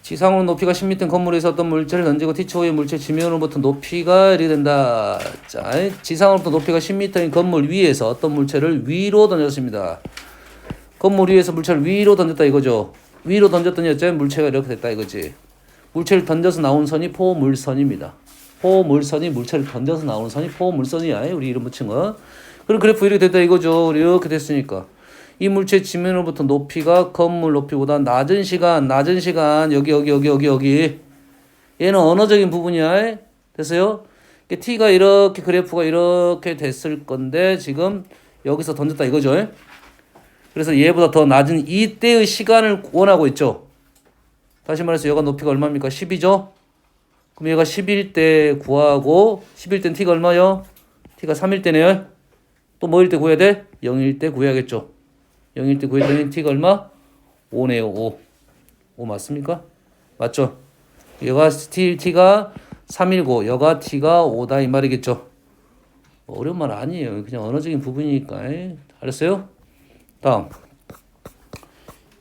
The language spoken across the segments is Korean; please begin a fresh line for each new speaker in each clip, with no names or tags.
지상으로 높이가 10m인 건물에서 어떤 물체를 던지고 T초의 물체 지면으로부터 높이가 이렇게 된다. 자, 지상으로부터 높이가 10m인 건물 위에서 어떤 물체를 위로 던졌습니다. 건물 위에서 물체를 위로 던졌다 이거죠. 위로 던졌더니 어째 물체가 이렇게 됐다 이거지. 물체를 던져서 나온 선이 포물선입니다. 포물선이 물체를 던져서 나오는 선이 포물선이야. 우리 이름 붙인 거. 그럼 그래프 이렇게 됐다 이거죠. 이렇게 됐으니까. 이 물체 지면으로부터 높이가 건물 높이보다 낮은 시간 여기 얘는 언어적인 부분이야. 됐어요? t가 이렇게 그래프가 이렇게 됐을 건데 지금 여기서 던졌다 이거죠. 그래서 얘보다 더 낮은 이때의 시간을 원하고 있죠. 다시 말해서 얘가 높이가 얼마입니까? 10이죠? 그럼 얘가 10일 때 구하고 10일 땐 t가 얼마요? t가 3일 때네요. 또 뭐일 때 구해야 돼? 0일 때 구해야겠죠. 0일 때 구했더니 t가 얼마? 5네요. 5 맞습니까? 맞죠? 얘가 t가 3이고 여가 t가 5다 이 말이겠죠. 어려운 말 아니에요. 그냥 언어적인 부분이니까. 알았어요? 다음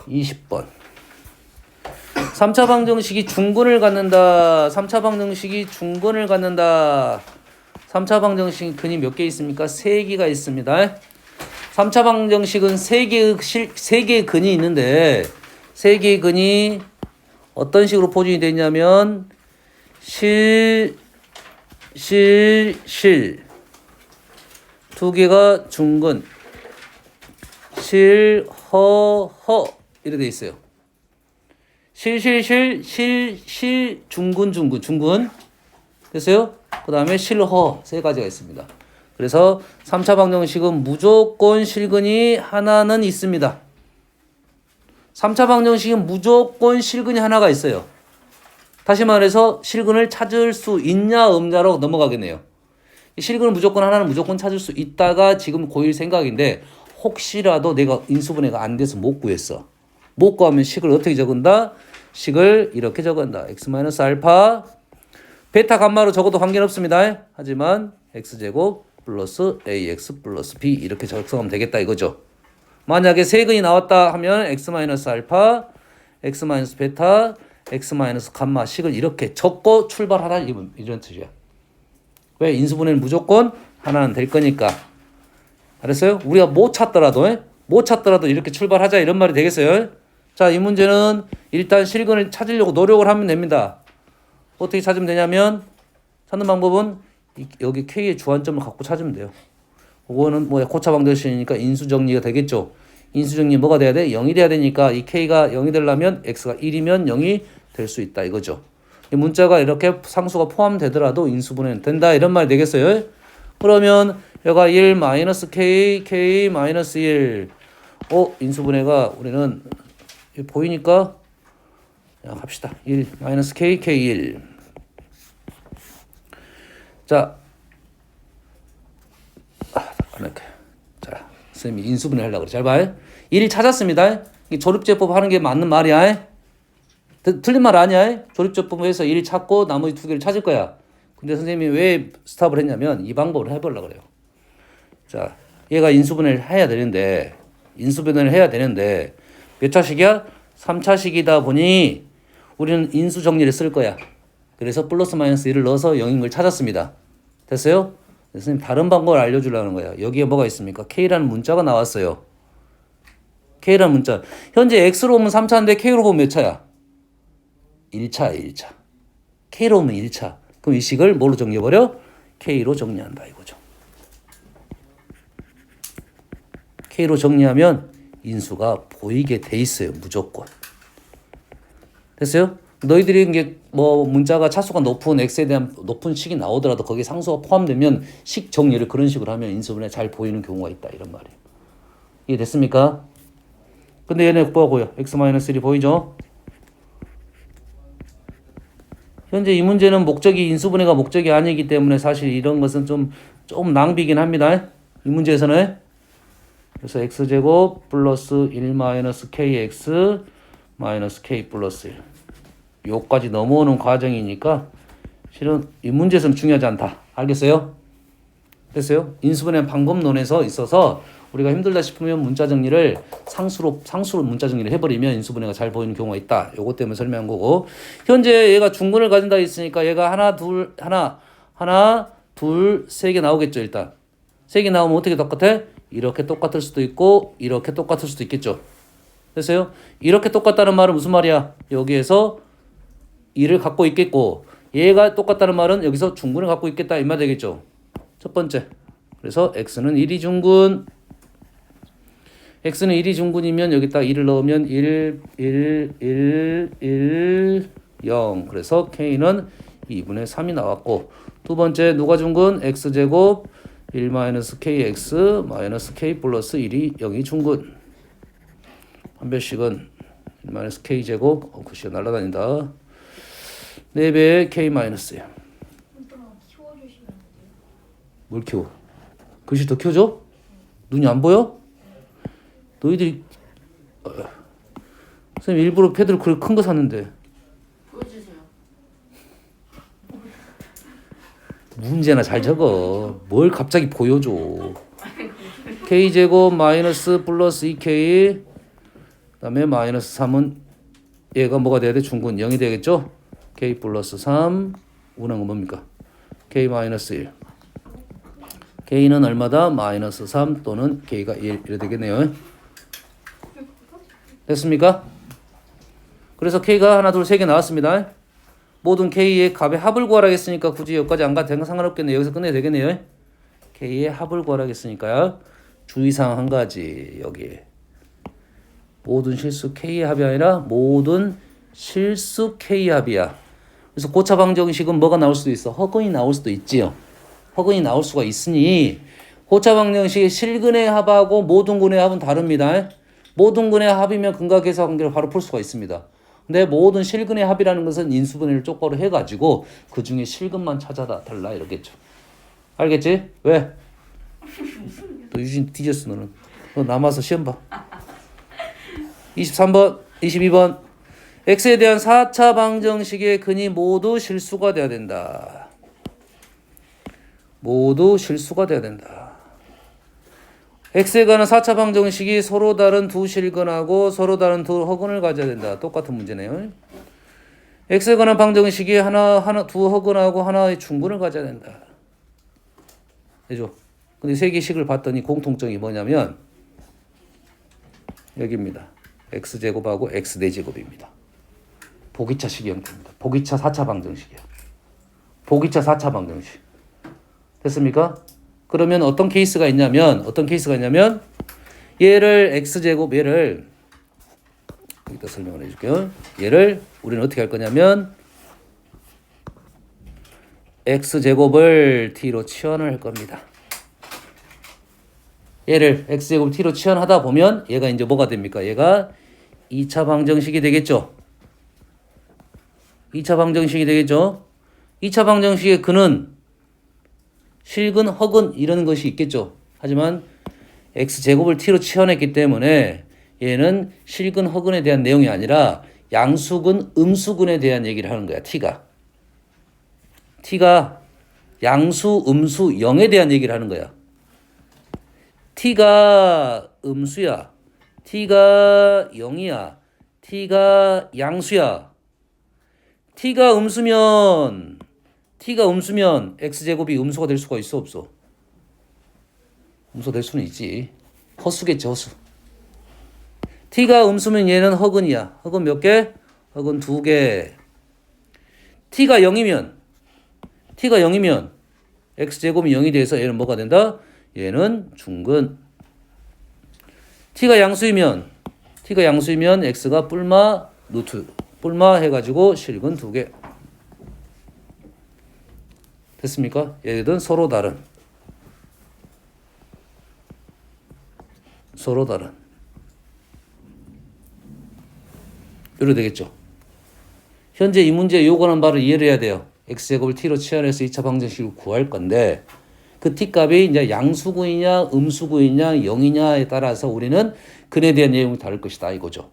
20번 3차 방정식이 중근을 갖는다. 3차 방정식이 중근을 갖는다. 3차 방정식 근이 몇 개 있습니까? 3개가 있습니다. 3차 방정식은 3개의 근이 있는데 3개의 근이 어떤 식으로 포진이 되어 있냐면 두 개가 중근 이렇게 돼 있어요. 중근 됐어요? 그 다음에 실허 세 가지가 있습니다. 그래서 3차 방정식은 무조건 실근이 하나는 있습니다. 3차 방정식은 무조건 실근이 하나가 있어요. 다시 말해서 실근을 찾을 수 있냐 없냐로 넘어가겠네요. 실근을 하나는 무조건 찾을 수 있다가 지금 고1 생각인데 혹시라도 내가 인수분해가 안 돼서 못 구했어. 못 구하면 식을 어떻게 적은다? 식을 이렇게 적은다. x-알파 베타 감마로 적어도 관계는 없습니다. 하지만 x제곱 플러스 ax 플러스 b 이렇게 적성하면 되겠다 이거죠. 만약에 세근이 나왔다 하면 x-알파 x-베타 x-감마 식을 이렇게 적고 출발하라 이런 뜻이야. 왜? 인수분해는 무조건 하나는 될 거니까. 알았어요? 우리가 못 찾더라도 이렇게 출발하자 이런 말이 되겠어요? 자, 이 문제는 일단 실근을 찾으려고 노력을 하면 됩니다. 어떻게 찾으면 되냐면 찾는 방법은 여기 K의 주안점을 갖고 찾으면 돼요. 그거는 고차 방정식이니까 인수정리가 되겠죠. 인수정리 뭐가 돼야 돼? 0이 돼야 되니까 이 K가 0이 되려면 X가 1이면 0이 될 수 있다 이거죠. 이 문자가 이렇게 상수가 포함되더라도 인수분해는 된다 이런 말이 되겠어요. 그러면 여기가 1 마이너스 K 마이너스 1 인수분해가 우리는 보이니까 갑시다. 1 마이너스 K 1 자, 자, 선생님이 인수분해 하려고 그래. 잘 봐요. 1 찾았습니다. 이 조립제법 하는 게 맞는 말이야. 틀린 말 아니야. 조립제법에서 1 찾고 나머지 2개를 찾을 거야. 근데 선생님이 왜 스탑을 했냐면 이 방법을 해보려고 그래요. 자, 얘가 인수분해를 해야 되는데 몇 차식이야? 3차식이다 보니 우리는 인수 정리를 쓸 거야. 그래서 플러스 마이너스 1을 넣어서 0인 걸 찾았습니다. 됐어요? 선생님 다른 방법을 알려주려는 거야. 여기에 뭐가 있습니까? K라는 문자가 나왔어요. K라는 문자. 현재 X로 오면 3차인데 K로 보면 몇 차야? 1차. K로 오면 1차. 그럼 이 식을 뭘로 정리해버려? K로 정리한다 이거죠. K로 정리하면 인수가 보이게 돼 있어요. 무조건. 됐어요? 너희들이 이게 문자가 차수가 높은 x에 대한 높은 식이 나오더라도 거기에 상수가 포함되면 식 정리를 그런 식으로 하면 인수분해 잘 보이는 경우가 있다 이런 말이에요. 이해됐습니까? 근데 얘네 뭐하고요? x-1이 보이죠? 현재 이 문제는 인수분해가 목적이 아니기 때문에 사실 이런 것은 좀 낭비긴 합니다. 이 문제에서는. 그래서 x제곱 플러스 1 마이너스 kx 마이너스 k 플러스 1 요까지 넘어오는 과정이니까 실은 이 문제에서는 중요하지 않다. 알겠어요? 됐어요? 인수분해 방법론에서 있어서 우리가 힘들다 싶으면 문자 정리를 상수로 문자 정리를 해버리면 인수분해가 잘 보이는 경우가 있다. 요것 때문에 설명한 거고 현재 얘가 중근을 가진다 했으니까 얘가 하나 둘 세 개 나오겠죠. 일단 세 개 나오면 어떻게 똑같아? 이렇게 똑같을 수도 있고 이렇게 똑같을 수도 있겠죠. 됐어요? 이렇게 똑같다는 말은 무슨 말이야? 여기에서 2를 갖고 있겠고 얘가 똑같다는 말은 여기서 중근을 갖고 있겠다 이 말 되겠죠. 첫 번째. 그래서 x는 1이 중근. x는 1이 중근이면 여기다 2를 넣으면 1, 0. 그래서 k는 2분의 3이 나왔고 두 번째 누가 중근? x제곱 1-kx -k 플러스 1이 0이 중근. 한별식은 1-k제곱 글씨가 날아다닌다. 4배의 k-야. 뭘 키워? 글씨 더 키워줘? 눈이 안 보여? 너희들이 선생님 일부러 패드를 그렇게 큰 거 샀는데
보여주세요.
문제나 잘 적어. 뭘 갑자기 보여줘. k제곱 마이너스 플러스 2k 그다음에 마이너스 3은 얘가 뭐가 돼야 돼? 중근 0이 되겠죠? k 플러스 3 운한 건 뭡니까? k 마이너스 1 k는 얼마다? 마이너스 3 또는 k가 1 이래 되겠네요. 됐습니까? 그래서 k가 하나 둘 세 개 나왔습니다. 모든 k의 값의 합을 구하라겠으니까 굳이 여기까지 안 가도 상관없겠네요. 여기서 끝내야 되겠네요. k의 합을 구하라겠으니까요. 주의사항 한 가지 여기 모든 실수 k의 합이 아니라 모든 실수 k의 합이야. 그래서 고차 방정식은 뭐가 나올 수도 있어? 허근이 나올 수도 있지요. 허근이 나올 수가 있으니 고차 방정식의 실근의 합하고 모든 근의 합은 다릅니다. 모든 근의 합이면 근각계사 관계를 바로 풀 수가 있습니다. 근데 모든 실근의 합이라는 것은 인수분해를 똑바로 해가지고 그 중에 실근만 찾아다 달라 이러겠죠. 알겠지? 왜? 너 유진 뒤졌어 너는. 너 남아서 시험 봐. 23번, 22번. x에 대한 4차 방정식의 근이 모두 실수가 돼야 된다. 모두 실수가 돼야 된다. x에 관한 4차 방정식이 서로 다른 두 실근하고 서로 다른 두 허근을 가져야 된다. 똑같은 문제네요. x에 관한 방정식이 두 허근하고 하나의 중근을 가져야 된다. 해줘. 근데 세 개식을 봤더니 공통점이 뭐냐면 여기입니다. x제곱하고 x4제곱입니다. 보기차식 형태입니다. 보기차 4차 방정식이야. 보기차 4차 방정식. 됐습니까? 그러면 어떤 케이스가 있냐면 얘를 x제곱 얘를 여기다 설명을 해줄게요. 얘를 우리는 어떻게 할 거냐면 x제곱을 t로 치환을 할 겁니다. 얘를 x제곱 t로 치환하다 보면 얘가 이제 뭐가 됩니까? 얘가 2차 방정식이 되겠죠. 2차 방정식이 되겠죠. 2차 방정식의 근은 실근, 허근 이런 것이 있겠죠. 하지만 x제곱을 t로 치환했기 때문에 얘는 실근, 허근에 대한 내용이 아니라 양수근, 음수근에 대한 얘기를 하는 거야. t가 양수, 음수, 0에 대한 얘기를 하는 거야. t가 음수야. t가 0이야. t가 양수야. t가 음수면 x제곱이 음수가 될 수가 있어 없어? 음수가 될 수는 있지. 허수겠지 허수. t가 음수면 얘는 허근이야. 허근 몇 개? 허근 2개. t가 0이면 x제곱이 0이 돼서 얘는 뭐가 된다? 얘는 중근. t가 양수이면 x가 뿔마 루트 뿔마 해가지고 실근 2개. 됐습니까? 얘들은 서로 다른 이래 되겠죠. 현재 이 문제에 요구하는 바를 이해를 해야 돼요. x제곱을 t로 치환해서 2차 방정식을 구할 건데 그 t값이 이제 양수근이냐 음수근이냐 0이냐에 따라서 우리는 근에 대한 내용이 다를 것이다 이거죠.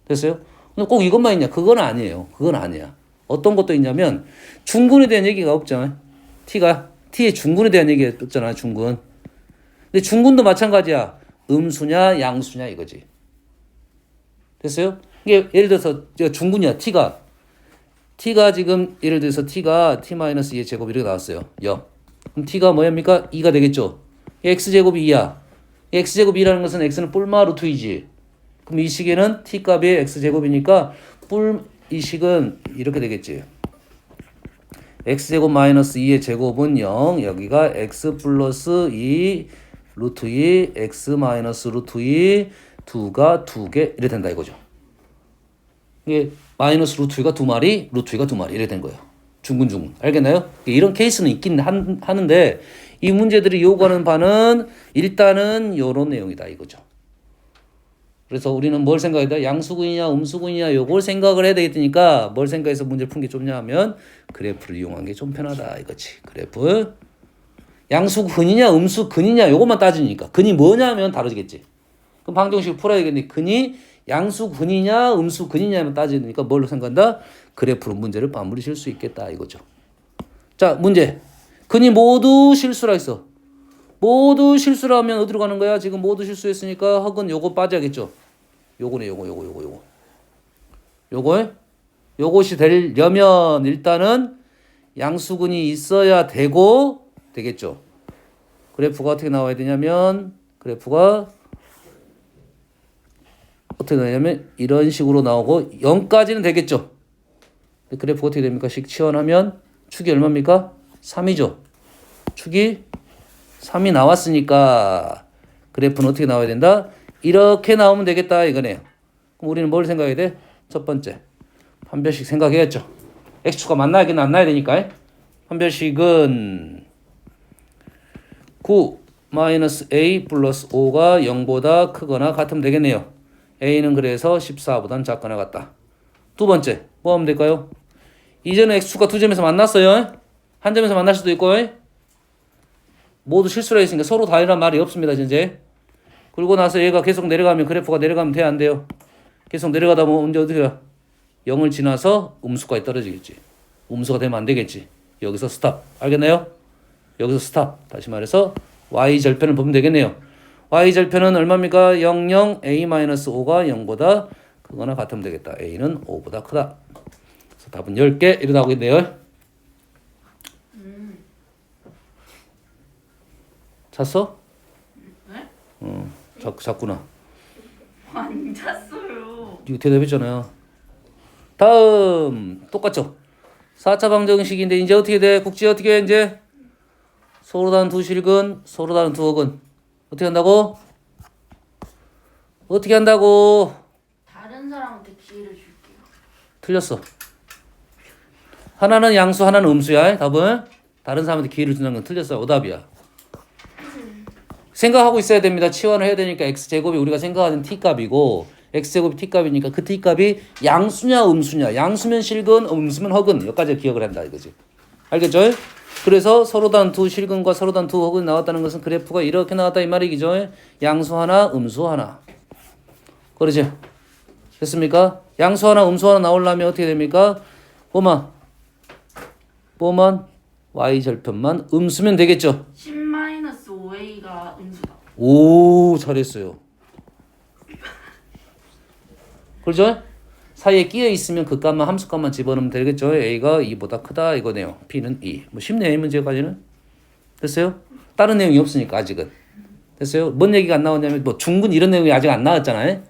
됐어요? 근데 꼭 이것만 있냐? 그건 아니에요. 그건 아니야. 어떤 것도 있냐면 중근에 대한 얘기가 없잖아요. t의 중근에 대한 얘기가 없잖아. 중근. 근데 중근도 마찬가지야. 음수냐 양수냐 이거지. 됐어요? 이게 예를 들어서 중근이야. t가 지금 예를 들어서 t가 t-2의 제곱 이렇게 나왔어요. 0. 그럼 t가 뭐입니까? 2가 되겠죠. x제곱이 2야. x제곱이라는 것은 x는 뿔마 루트 2지. 그럼 이 식에는 t 값이 x제곱이니까 이 식은 이렇게 되겠지. x제곱 마이너스 2의 제곱은 0. 여기가 x 플러스 2 루트 2 x 마이너스 루트 2 2가 2개 이래 된다 이거죠. 이게 마이너스 루트 2가 2마리 루트 2가 2마리 이래 된 거예요. 중근 알겠나요? 이런 케이스는 있긴 하는데 이 문제들이 요구하는 바는 일단은 요런 내용이다 이거죠. 그래서 우리는 뭘 생각해야 돼? 양수근이냐 음수근이냐 요걸 생각을 해야 되겠으니까 뭘 생각해서 문제를 푼 게 좋냐 하면 그래프를 이용한 게 좀 편하다 이거지. 그래프 양수근이냐 음수근이냐 요것만 따지니까 근이 뭐냐 하면 다르겠지. 그럼 방정식을 풀어야겠네. 근이 양수근이냐 음수근이냐면 따지니까 뭘로 생각한다? 그래프로 문제를 마무리 질 수 있겠다 이거죠. 자 문제. 근이 모두 실수라 했어. 모두 실수라면 어디로 가는 거야? 지금 모두 실수했으니까 헉은 요거 빠져야겠죠. 요거네 요거. 요것이 되려면 일단은 양수근이 있어야 되겠죠. 그래프가 어떻게 나와야 되냐면 그래프가 어떻게 나오냐면 이런 식으로 나오고 0까지는 되겠죠. 그래프가 어떻게 됩니까? 식 치환하면 축이 얼마입니까? 3이죠. 축이 3이 나왔으니까 그래프는 어떻게 나와야 된다? 이렇게 나오면 되겠다 이거네요. 그럼 우리는 뭘 생각해야 돼? 첫 번째 판별식 생각해야죠. x축가 만나야긴 안 나야 되니까 판별식은 9 마이너스 a 플러스 5가 0보다 크거나 같으면 되겠네요. a는 그래서 14보다는 작거나 같다. 두 번째 뭐 하면 될까요? 이제는 x축가 두 점에서 만났어요. 한 점에서 만날 수도 있고 모두 실수를 했으니까 서로 다르란 말이 없습니다. 이제 그리고 나서 얘가 계속 내려가면 그래프가 내려가면 돼 안 돼요? 계속 내려가다 보면 언제 어떻게 해요? 0을 지나서 음수까지 떨어지겠지. 음수가 되면 안 되겠지. 여기서 스탑. 알겠나요? 여기서 스탑. 다시 말해서 y절편을 보면 되겠네요. y절편은 얼마입니까? 0, 0, a-5가 0보다 크거나 같으면 되겠다. a는 5보다 크다. 그래서 답은 10개 이렇게 나오겠네요. 잤어?
네?
잤구나.
안 잤어요.
이거 대답했잖아요. 다음 똑같죠? 4차 방정식인데 이제 어떻게 돼? 국지 어떻게 해 이제? 서로 다른 두 실근, 서로 다른 두 어근. 어떻게 한다고? 어떻게 한다고?
다른 사람한테 기회를 줄게요.
틀렸어. 하나는 양수, 하나는 음수야. 답은 다른 사람한테 기회를 주는 건 틀렸어. 오답이야. 생각하고 있어야 됩니다. 치환을 해야 되니까 x제곱이 우리가 생각하는 t값이고 x제곱이 t값이니까 그 t값이 양수냐 음수냐. 양수면 실근, 음수면 허근. 여기까지 기억을 한다 이거지. 알겠죠? 그래서 서로 다른 두 실근과 서로 다른 두 허근이 나왔다는 것은 그래프가 이렇게 나왔다 이 말이죠. 양수 하나, 음수 하나. 그러지? 됐습니까? 양수 하나, 음수 하나 나오려면 어떻게 됩니까? 뭐만? y절편만 음수면 되겠죠?
10-5a가 음수다.
오, 잘했어요. 그렇죠? 사이에 끼어 있으면 그 값만 함수값만 집어넣으면 되겠죠? a가 2보다 크다 이거네요. b는 2. 뭐 쉽네요, 이 문제까지는. 됐어요? 다른 내용이 없으니까 아직은. 됐어요? 뭔 얘기가 안 나오냐면 뭐 중근 이런 내용이 아직 안 나왔잖아요.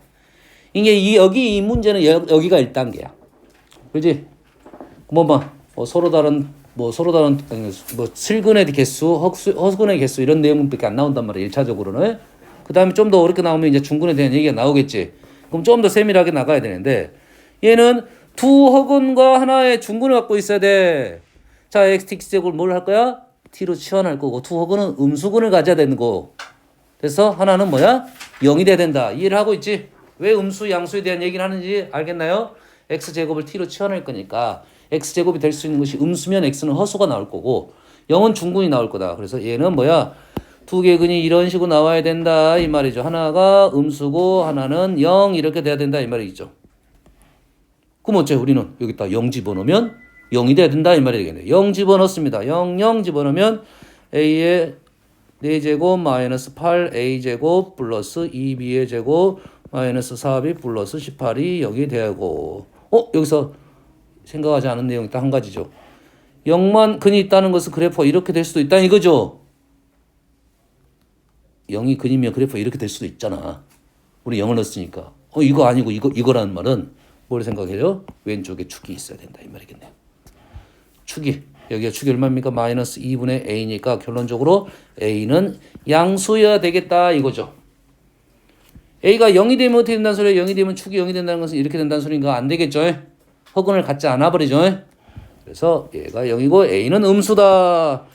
이게 여기 이 문제는 여기가 1단계야. 그렇지? 서로 다른 실근의 개수, 허근의 개수 이런 내용밖에 안 나온단 말이야. 1차적으로는. 그다음에 좀 더 어렵게 나오면 이제 중근에 대한 얘기가 나오겠지. 그럼 좀 더 세밀하게 나가야 되는데 얘는 두 허근과 하나의 중근을 갖고 있어야 돼. 자, x제곱을 뭘 할 거야? t로 치환할 거고 두 허근은 음수근을 가져야 되는 거. 그래서 하나는 뭐야? 0이 돼야 된다. 이해를 하고 있지? 왜 음수, 양수에 대한 얘기를 하는지 알겠나요? x제곱을 t로 치환할 거니까 x제곱이 될 수 있는 것이 음수면 x는 허수가 나올 거고 0은 중근이 나올 거다. 그래서 얘는 뭐야? 두 개 근이 이런 식으로 나와야 된다 이 말이죠. 하나가 음수고 하나는 0 이렇게 돼야 된다 이 말이죠. 그럼 어째 우리는 여기다 0 집어넣으면 0이 돼야 된다 이 말이 되겠네. 0 집어넣습니다. 0, 0 집어넣으면 a의 4제곱 마이너스 8a제곱 플러스 2b의 제곱 마이너스 4b 플러스 18이 0이 되고 여기서 생각하지 않은 내용이 딱 한 가지죠. 0만 근이 있다는 것은 그래프가 이렇게 될 수도 있다 이거죠. 0이 근이면 그래프가 이렇게 될 수도 있잖아. 우리 0을 넣었으니까. 이거 아니고 이거라는 말은 뭘 생각해요? 왼쪽에 축이 있어야 된다 이 말이겠네요. 축이 여기가 축이 얼마입니까? 마이너스 2분의 a니까 결론적으로 a는 양수여야 되겠다 이거죠. a가 0이 되면 어떻게 된다는 소리예요? 0이 되면 축이 0이 된다는 것은 이렇게 된다는 소리인가? 안 되겠죠. 허근을 갖지 않아 버리죠. 그래서 얘가 0이고 a는 음수다.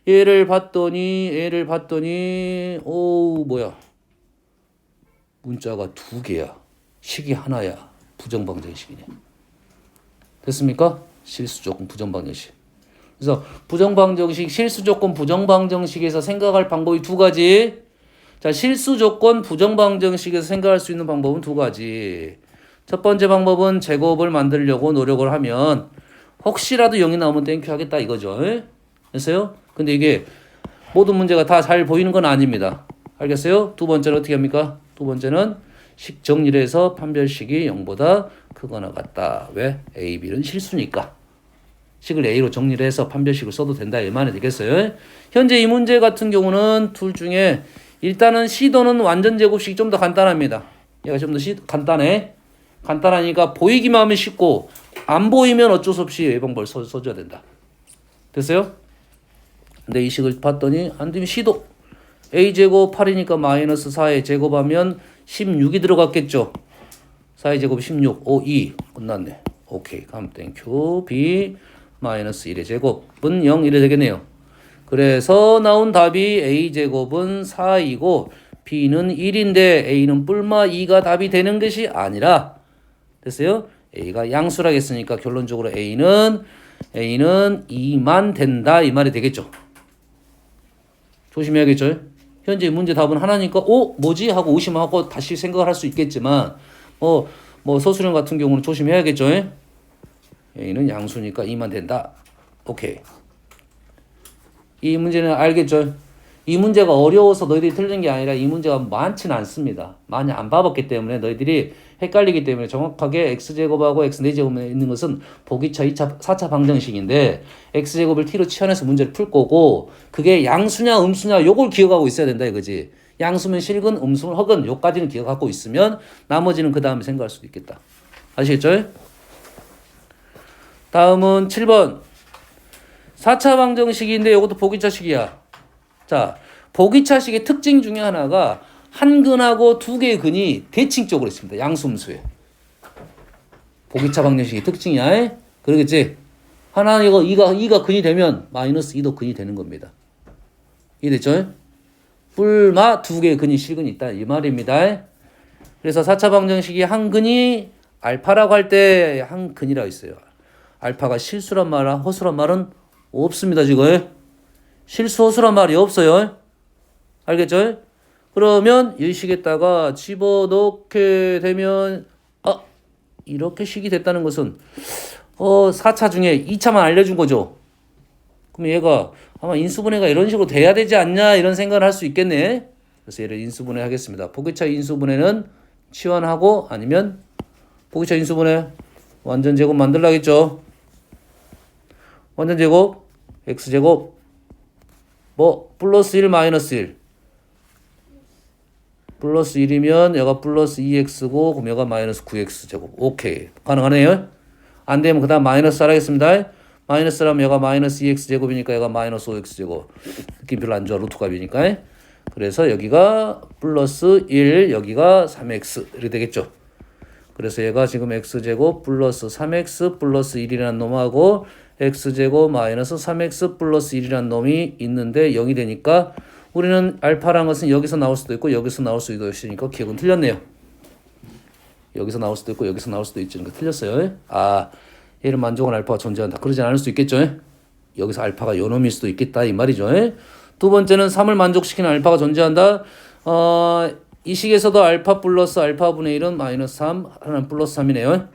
얘를 봤더니 뭐야? 문자가 두 개야. 식이 하나야. 부정방정식이네. 됐습니까? 실수조건 부정방정식. 그래서 부정방정식, 실수조건 부정방정식에서 생각할 방법이 두 가지. 자, 실수조건 부정방정식에서 생각할 수 있는 방법은 두 가지. 첫 번째 방법은 제곱을 만들려고 노력을 하면 혹시라도 0이 나오면 땡큐 하겠다 이거죠. 됐어요? 근데 이게 모든 문제가 다 잘 보이는 건 아닙니다. 알겠어요? 두 번째는 어떻게 합니까? 두 번째는 식 정리를 해서 판별식이 0보다 크거나 같다. 왜? A, B는 실수니까. 식을 A로 정리를 해서 판별식을 써도 된다. 이 말이 되겠어요? 현재 이 문제 같은 경우는 둘 중에 일단은 시도는 완전 제곱식이 좀 더 간단합니다. 얘가 좀 더 간단해. 간단하니까 보이기만 하면 쉽고 안 보이면 어쩔 수 없이 예방법을 써줘야 된다. 됐어요? 근데 이 식을 봤더니 안 되면 시도. a제곱 8이니까 마이너스 4에 제곱하면 16이 들어갔겠죠. 4의 제곱 16. 2. 끝났네. 오케이. 그럼 땡큐. b 마이너스 1의 제곱은 0 이래 되겠네요. 그래서 나온 답이 a제곱은 4이고 b는 1인데 a는 뿔마 2가 답이 되는 것이 아니라 됐어요? a가 양수라고 했으니까 결론적으로 a는 2만 된다 이 말이 되겠죠. 조심해야겠죠. 현재 문제 답은 하나니까 뭐지 하고 의심하고 다시 생각을 할 수 있겠지만 뭐 서술형 같은 경우는 조심해야겠죠. a는 양수니까 2만 된다. 오케이. 이 문제는 알겠죠. 이 문제가 어려워서 너희들이 틀린 게 아니라 이 문제가 많지는 않습니다. 많이 안 봐봤기 때문에 너희들이 헷갈리기 때문에 정확하게 x제곱하고 x 4제곱에 있는 것은 보기차 2차 4차 방정식인데 x제곱을 t로 치환해서 문제를 풀 거고 그게 양수냐 음수냐 요걸 기억하고 있어야 된다 이거지. 양수면 실근, 음수면 허근 요까지는 기억하고 있으면 나머지는 그 다음에 생각할 수도 있겠다. 아시겠죠? 다음은 7번 4차 방정식인데 요것도 보기차식이야. 자, 보기차식의 특징 중에 하나가 한 근하고 두 개의 근이 대칭적으로 있습니다. 양수음수에. 보기차 방정식의 특징이야. 그러겠지? 하나 이거 2가 근이 되면 마이너스 2도 근이 되는 겁니다. 이해됐죠? 뿔마 두 개의 근이 실근이 있다 이 말입니다. 그래서 4차 방정식이 한 근이 알파라고 할 때 한 근이라고 있어요. 알파가 실수란 말은 허수란 말은 없습니다. 지금 실수 허수란 말이 없어요. 알겠죠? 그러면 이 식에다가 집어넣게 되면 이렇게 식이 됐다는 것은 4차 중에 2차만 알려준 거죠. 그럼 얘가 아마 인수분해가 이런 식으로 돼야 되지 않냐 이런 생각을 할 수 있겠네. 그래서 얘를 인수분해 하겠습니다. 보기차 인수분해는 치환하고 아니면 보기차 인수분해 완전 제곱 만들라겠죠. 완전 제곱 x제곱 플러스 1 마이너스 1 플러스 1이면 얘가 플러스 2x고 그럼 얘가 마이너스 9x 제곱. 오케이. 가능하네요. 안 되면 그 다음 마이너스 하겠습니다. 마이너스라면 얘가 마이너스 2x 제곱이니까 얘가 마이너스 5x 제곱. 느낌 별로 안 좋아. 루트 값이니까. 그래서 여기가 플러스 1 여기가 3x 이렇게 되겠죠. 그래서 얘가 지금 x제곱 플러스 3x 플러스 1이라는 놈하고 x제곱 마이너스 3x 플러스 1이라는 놈이 있는데 0이 되니까 우리는 알파라는 것은 여기서 나올 수도 있고 여기서 나올 수도 있으니까 기억은 틀렸네요. 여기서 나올 수도 있고 여기서 나올 수도 있으니까 틀렸어요. 얘를 만족한 알파가 존재한다. 그러지 않을 수도 있겠죠. 여기서 알파가 요 놈일 수도 있겠다 이 말이죠. 두 번째는 3을 만족시키는 알파가 존재한다. 이 식에서도 알파 플러스 알파분의 1은 마이너스 3 하나는 플러스 3이네요.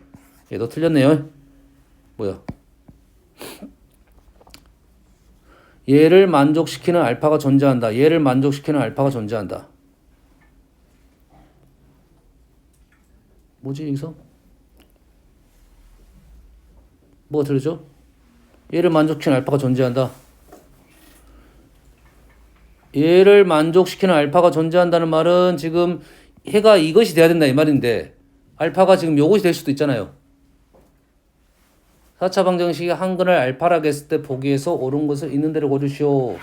얘도 틀렸네요. 뭐야? 얘를 만족시키는 알파가 존재한다. 얘를 만족시키는 알파가 존재한다. 뭐지 여기서? 뭐가 들리죠? 얘를 만족시키는 알파가 존재한다. 얘를 만족시키는 알파가 존재한다는 말은 지금 해가 이것이 돼야 된다 이 말인데 알파가 지금 요것이 될 수도 있잖아요. 4차 방정식이 한근을 알파라고 했을 때 보기에서 옳은 것을 있는 대로 고르시오.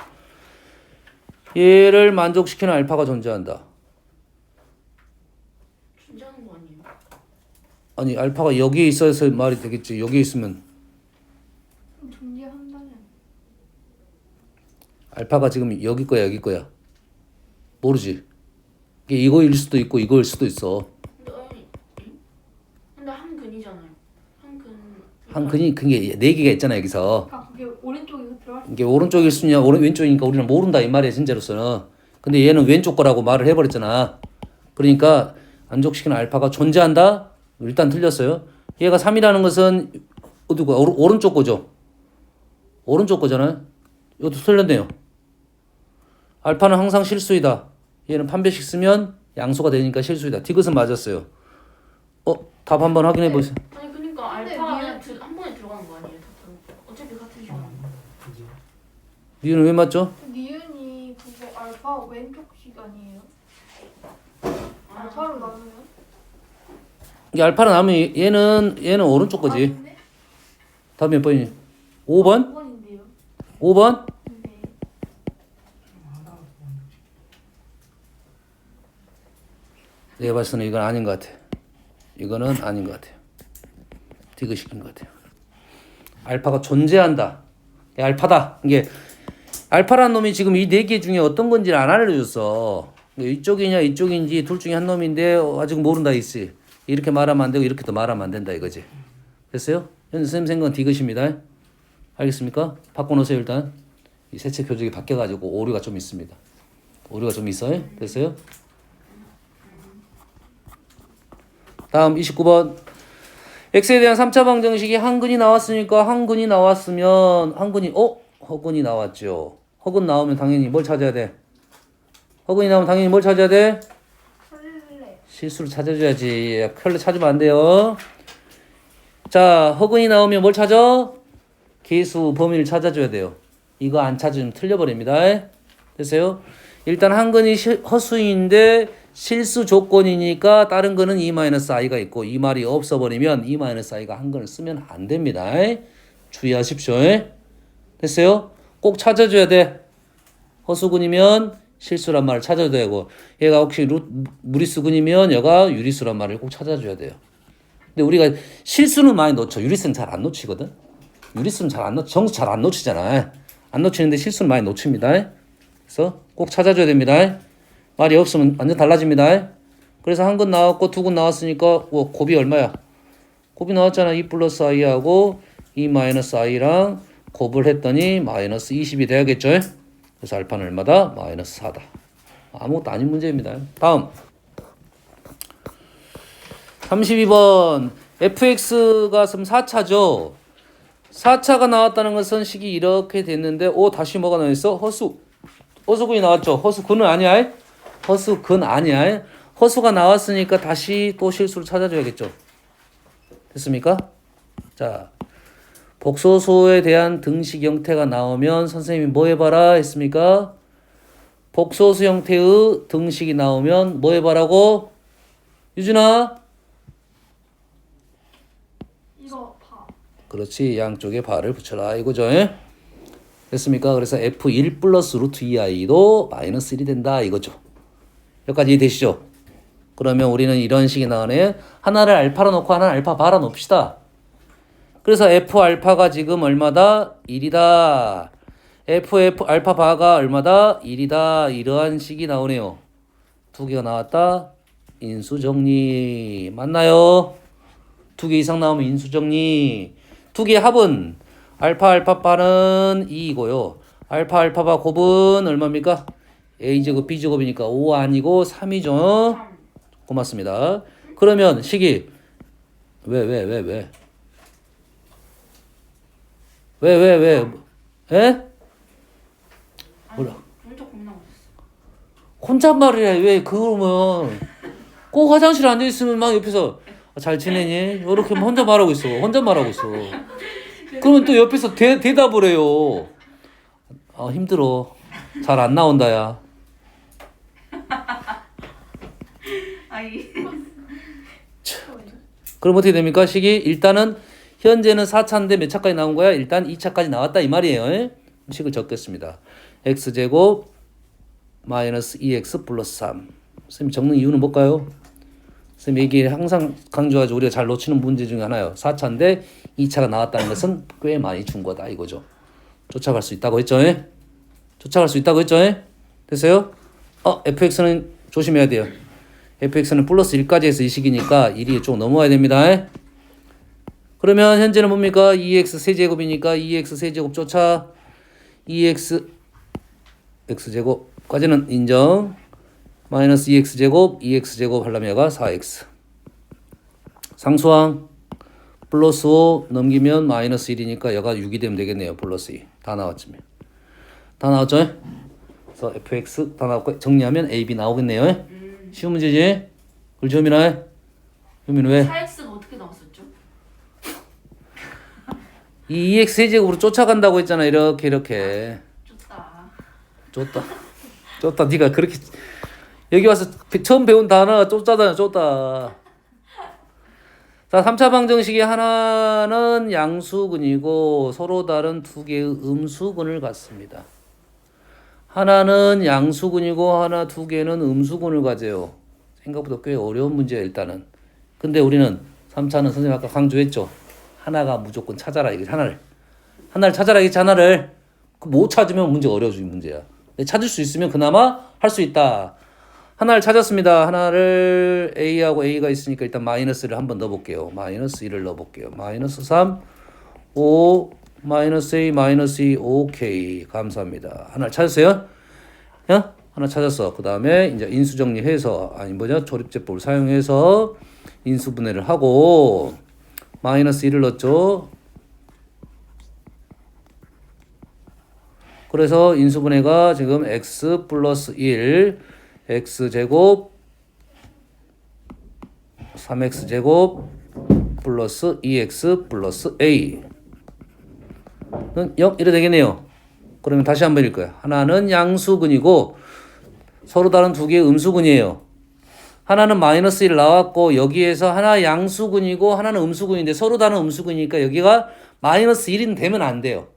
얘를 만족시키는 알파가 존재한다.
존재하는 거 아니에요?
아니 알파가 여기에 있어서 말이 되겠지. 여기에 있으면
존재한다면
알파가 지금 여기 거야 여기 거야. 모르지. 이게 이거일 수도 있고 이거일 수도 있어.
근데 한 근이잖아요.
한 근이 그게 네 개가 있잖아 여기서.
그러니까 그게 오른쪽에 들어갈 수
이게 오른쪽일 수냐 왼쪽이니까 우리는 모른다 이 말이야 진짜로서는. 근데 얘는 왼쪽 거라고 말을 해버렸잖아. 그러니까 만족시키는 알파가 존재한다? 일단 틀렸어요. 얘가 3이라는 것은 어디고 오른쪽 거죠. 오른쪽 거잖아요. 이것도 틀렸네요. 알파는 항상 실수이다. 얘는 판별식 쓰면 양수가 되니까 실수이다. 디귿은 맞았어요. 답 한번 확인해 보세요.
아니 그러니까
근데
알파가
니은-
그냥 한 번에 들어가는 거 아니에요? 어차피 같은 시간.
니은 왜 맞죠?
니은이 그거 알파 왼쪽 시간이에요.
아,
알파로 나누면
이게 알파는 나오면 얘는 오른쪽 거지.
아닌데?
답 몇 번이니? 5번?
5번인데요.
5번?
네.
내가 봤을 때는 이건 아닌 것 같아. 이거는 아닌 것 같아요. 디귿식인 것 같아요. 알파가 존재한다. 알파다. 이게 알파라는 놈이 지금 이 네 개 중에 어떤 건지를 안 알려줬어. 이쪽이냐 이쪽인지 둘 중에 한 놈인데 아직 모른다 있지. 이렇게 말하면 안 되고 이렇게도 말하면 안 된다 이거지. 됐어요? 선생님 생각은 디귿입니다. 알겠습니까? 바꿔놓으세요 일단. 이 세체 교직이 바뀌어가지고 오류가 좀 있습니다. 오류가 좀 있어요. 됐어요? 다음 29번. x에 대한 3차 방정식이 한근이 나왔으니까 한근이 나왔으면 허근이 나왔죠. 허근 나오면 당연히 뭘 찾아야 돼? 허근이 나오면 당연히 뭘 찾아야 돼?
설레.
실수를 찾아줘야지. 컬러 찾으면 안 돼요. 자, 허근이 나오면 뭘 찾아? 계수 범위를 찾아줘야 돼요. 이거 안 찾으면 틀려버립니다. 됐어요? 일단 한근이 허수인데 실수 조건이니까 다른 거는 E-i가 있고 이 말이 없어버리면 E-i가 한근을 쓰면 안 됩니다. 주의하십시오. 됐어요? 꼭 찾아줘야 돼. 허수근이면 실수란 말을 찾아줘야 되고 얘가 혹시 무리수근이면 얘가 유리수란 말을 꼭 찾아줘야 돼요. 근데 우리가 실수는 많이 놓쳐. 유리수는 잘 안 놓치거든. 유리수는 잘 안 놓치. 정수 잘 안 놓치잖아. 안 놓치는데 실수는 많이 놓칩니다. 그래서 꼭 찾아줘야 됩니다. 말이 없으면 완전 달라집니다. 그래서 한 근 나왔고 두 근 나왔으니까 곱이 얼마야? 곱이 나왔잖아. 2 플러스 i하고 2 마이너스 i랑 곱을 했더니 마이너스 20이 돼야겠죠. 그래서 알파는 얼마다? 마이너스 4다. 아무것도 아닌 문제입니다. 다음 32번 fx가 그럼 4차죠. 4차가 나왔다는 것은 식이 이렇게 됐는데 다시 뭐가 나와있어? 허수근이 나왔죠. 허수근은 아니야. 허수근 아니야. 허수가 나왔으니까 다시 또 실수를 찾아줘야겠죠. 됐습니까? 자, 복소수에 대한 등식 형태가 나오면 선생님이 뭐 해봐라 했습니까? 복소수 형태의 등식이 나오면 뭐 해봐라고? 유준아?
이거 봐.
그렇지. 양쪽에 바를 붙여라 이거죠. 됐습니까? 그래서 f1 플러스 루트 2i도 마이너스 1이 된다 이거죠. 여기까지 이해되시죠? 그러면 우리는 이런 식이 나오네. 하나를 알파로 놓고 하나를 알파 바라 놓읍시다. 그래서 f 알파가 지금 얼마다? 1이다. f 알파 바가 얼마다? 1이다. 이러한 식이 나오네요. 두 개가 나왔다. 인수정리. 맞나요? 두 개 이상 나오면 인수정리. 두 개의 합은 알파 바는 2이고요. 알파 바 곱은 얼마입니까? a제곱 b제곱이니까 5 아니고 3이죠.
3.
고맙습니다. 그러면 식이 왜? 에? 몰라.
혼자 고민하고 있었어.
혼잣말이라 왜 그러면 꼭 화장실에 앉아 있으면 막 옆에서 잘 지내니? 이렇게 혼자 말하고 있어. 혼자 말하고 있어. 그러면 또 옆에서 대답을 해요. 힘들어. 잘 안 나온다 야.
아이.
그럼 어떻게 됩니까? 식이 일단은 현재는 4차인데 몇 차까지 나온 거야? 일단 2차까지 나왔다 이 말이에요. 식을 적겠습니다. x제곱 마이너스 2x 플러스 3. 선생님 적는 이유는 뭘까요? 선생님 이게 항상 강조하죠. 우리가 잘 놓치는 문제 중에 하나요. 4차인데 2차가 나왔다는 것은 꽤 많이 준 거다 이거죠. 쫓아갈 수 있다고 했죠? 쫓아갈 수 있다고 했죠? 됐어요? fx는 조심해야 돼요. fx는 플러스 1까지 해서 이 식이니까 1이 좀 넘어와야 됩니다. 그러면 현재는 뭡니까? 2x 세제곱이니까 2x 세제곱 쫓아 2x x제곱까지는 인정. 마이너스 2x제곱 2x제곱 하려면 얘가 4x. 상수항 플러스 5 넘기면 마이너스 1이니까 얘가 6이 되면 되겠네요. 플러스 2. 다 나왔죠. 다 나왔죠? 그래서 fx 다 나왔고 정리하면 a, b 나오겠네요. 쉬운 문제지? 그렇죠, 효민아? 효민 왜?
4x가 어떻게 나왔었죠?
이 2x 세제곱으로 쫓아간다고 했잖아. 이렇게 쫓다 네가 그렇게 여기 와서 처음 배운 단어가 쫓다. 자, 3차 방정식이 하나는 양수근이고 서로 다른 두 개의 음수근을 갖습니다. 하나는 양수근이고 두 개는 음수근을 가져요. 생각보다 꽤 어려운 문제야 일단은. 근데 우리는 3차는 선생님 아까 강조했죠. 하나가 무조건 찾아라 이게 하나를 찾아라 이게 하나를 못 찾으면 문제가 어려워지는 문제야. 찾을 수 있으면 그나마 할 수 있다. 하나를 찾았습니다. 하나를 a하고 a가 있으니까 일단 마이너스를 한번 넣어볼게요. 마이너스 1을 넣어볼게요. 마이너스 3, 5, 마이너스 a, 마이너스 2, 오케이. 감사합니다. 하나를 찾았어요? 하나 찾았어. 그 다음에 이제 인수정리해서 조립제법을 사용해서 인수분해를 하고 마이너스 1을 넣었죠. 그래서 인수분해가 지금 x 플러스 1 x제곱 3x제곱 플러스 2x 플러스 a 는 0 이래 되겠네요. 그러면 다시 한번 읽을 거야. 하나는 양수근이고 서로 다른 두 개의 음수근이에요. 하나는 마이너스 1 나왔고 여기에서 하나 양수근이고 하나는 음수근인데 서로 다른 음수근이니까 여기가 마이너스 1인 되면 안 돼요.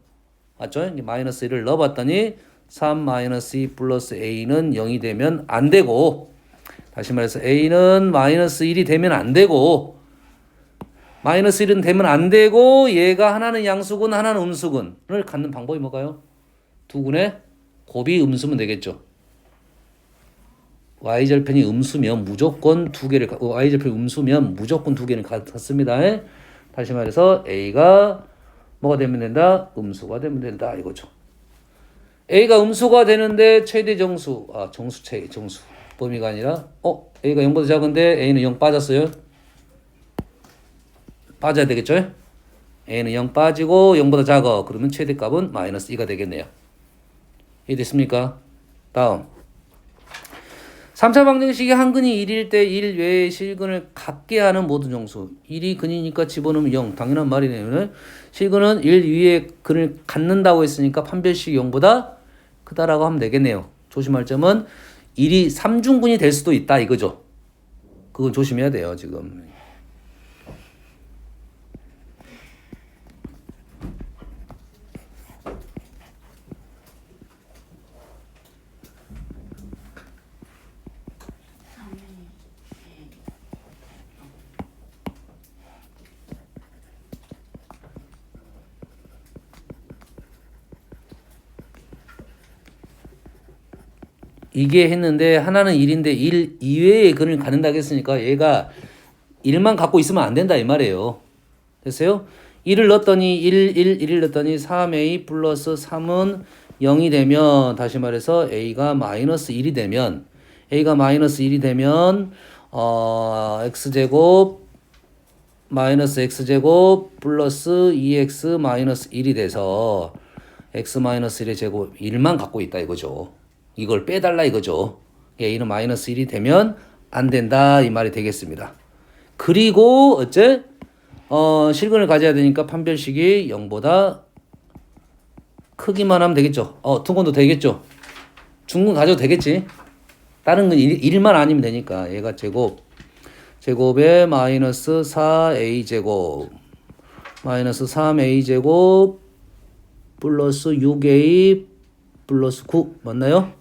맞죠? 마이너스 1을 넣어봤더니 3 마이너스 2 플러스 a는 0이 되면 안 되고 다시 말해서 a는 마이너스 1이 되면 안 되고 마이너스 1은 되면 안 되고 얘가 하나는 양수근 하나는 음수근을 갖는 방법이 뭘까요? 두 군의 곱이 음수면 되겠죠. y절편이 음수면 무조건 두 개를 y절편이 음수면 무조건 두 개를 갖습니다. 다시 말해서 a가 뭐가 되면 된다? 음수가 되면 된다 이거죠. a가 음수가 되는데 최대 정수 정수 범위가 아니라 a가 0보다 작은데 a는 0 빠졌어요. 빠져야 되겠죠. a는 0 빠지고 0보다 작아. 그러면 최대값은 마이너스 2가 되겠네요. 이해됐습니까? 다음 3차 방정식이 한 근이 1일 때 1 외의 실근을 갖게 하는 모든 정수. 1이 근이니까 집어넣으면 0. 당연한 말이네요. 실근은 1 위에 근을 갖는다고 했으니까 판별식이 0보다 크다라고 하면 되겠네요. 조심할 점은 1이 3중근이 될 수도 있다 이거죠. 그건 조심해야 돼요 지금. 이게 했는데 하나는 1인데 1 이외의 근을 갖는다고 했으니까 얘가 1만 갖고 있으면 안 된다 이 말이에요. 됐어요? 1을 넣었더니 1을 넣었더니 3a 플러스 3은 0이 되면 다시 말해서 a가 마이너스 1이 되면 x제곱 마이너스 x제곱 플러스 2x 마이너스 1이 돼서 x-1의 제곱 1만 갖고 있다 이거죠. 이걸 빼달라 이거죠. a는 마이너스 1이 되면 안 된다 이 말이 되겠습니다. 그리고 어째? 실근을 가져야 되니까 판별식이 0보다 크기만 하면 되겠죠. 둥근도 되겠죠. 중근 가져도 되겠지. 다른 건 1만 아니면 되니까 얘가 제곱에 마이너스 4a 제곱 마이너스 3a 제곱 플러스 6a 플러스 9 맞나요?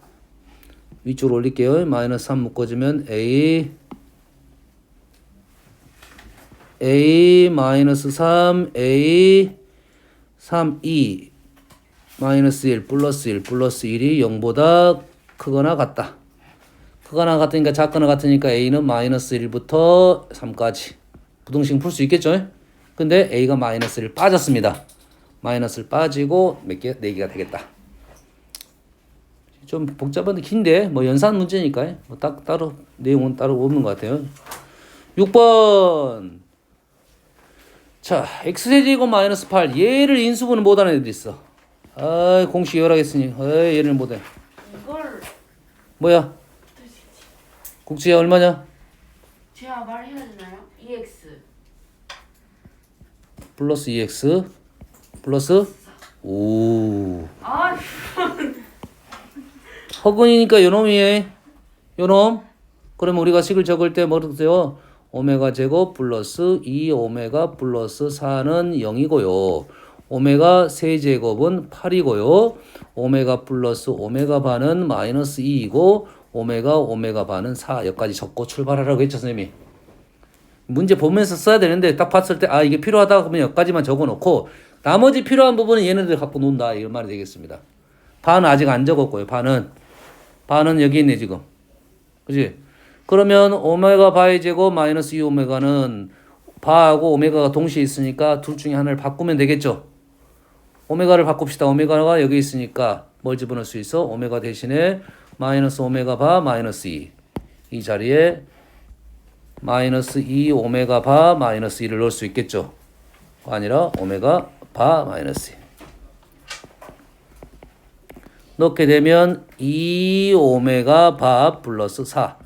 위쪽으로 올릴게요. 마이너스 3 묶어주면 a 마이너스 3 a 3 2 마이너스 1 플러스 1이 0보다 크거나 같다. 크거나 같으니까 작거나 같으니까 a는 마이너스 1부터 3까지 부등식 풀 수 있겠죠? 근데 a가 마이너스 1 빠졌습니다. 마이너스를 빠지고 몇 개? 4개가 되겠다. 좀 복잡한데 긴데 뭐 연산 문제니까 뭐 따로 내용은 따로 없는 것 같아요. 6번 자 x제곱 마이너스 8 얘를 인수분을 못하는 애들 있어. 공식 열하겠으니 얘를 못해.
이걸
뭐야? 국지야 얼마냐?
제가 말해야 되나요? EX
플러스 2x 플러스 5
아
허근이니까 요놈이에 요놈 그러면 우리가 식을 적을 때 뭐로 써요? 오메가 제곱 플러스 2 오메가 플러스 4는 0이고요. 오메가 세제곱은 8이고요. 오메가 플러스 오메가 반은 마이너스 2이고 오메가 반은 4 여기까지 적고 출발하라고 했죠 선생님이. 문제 보면서 써야 되는데 딱 봤을 때 이게 필요하다 그러면 여기까지만 적어놓고 나머지 필요한 부분은 얘네들 갖고 논다 이런 말이 되겠습니다. 반은 아직 안 적었고요. 반은 여기 있네 지금. 그지? 그러면 오메가 바의 제곱 마이너스 2 오메가는 바하고 오메가가 동시에 있으니까 둘 중에 하나를 바꾸면 되겠죠. 오메가를 바꿉시다. 오메가가 여기 있으니까 뭘 집어넣을 수 있어? 오메가 대신에 마이너스 오메가 바 마이너스 2. 이 자리에 마이너스 2 오메가 바 마이너스 2를 넣을 수 있겠죠. 아니라 오메가 바 마이너스 2. 넣게 되면 2 오메가 바 플러스 4.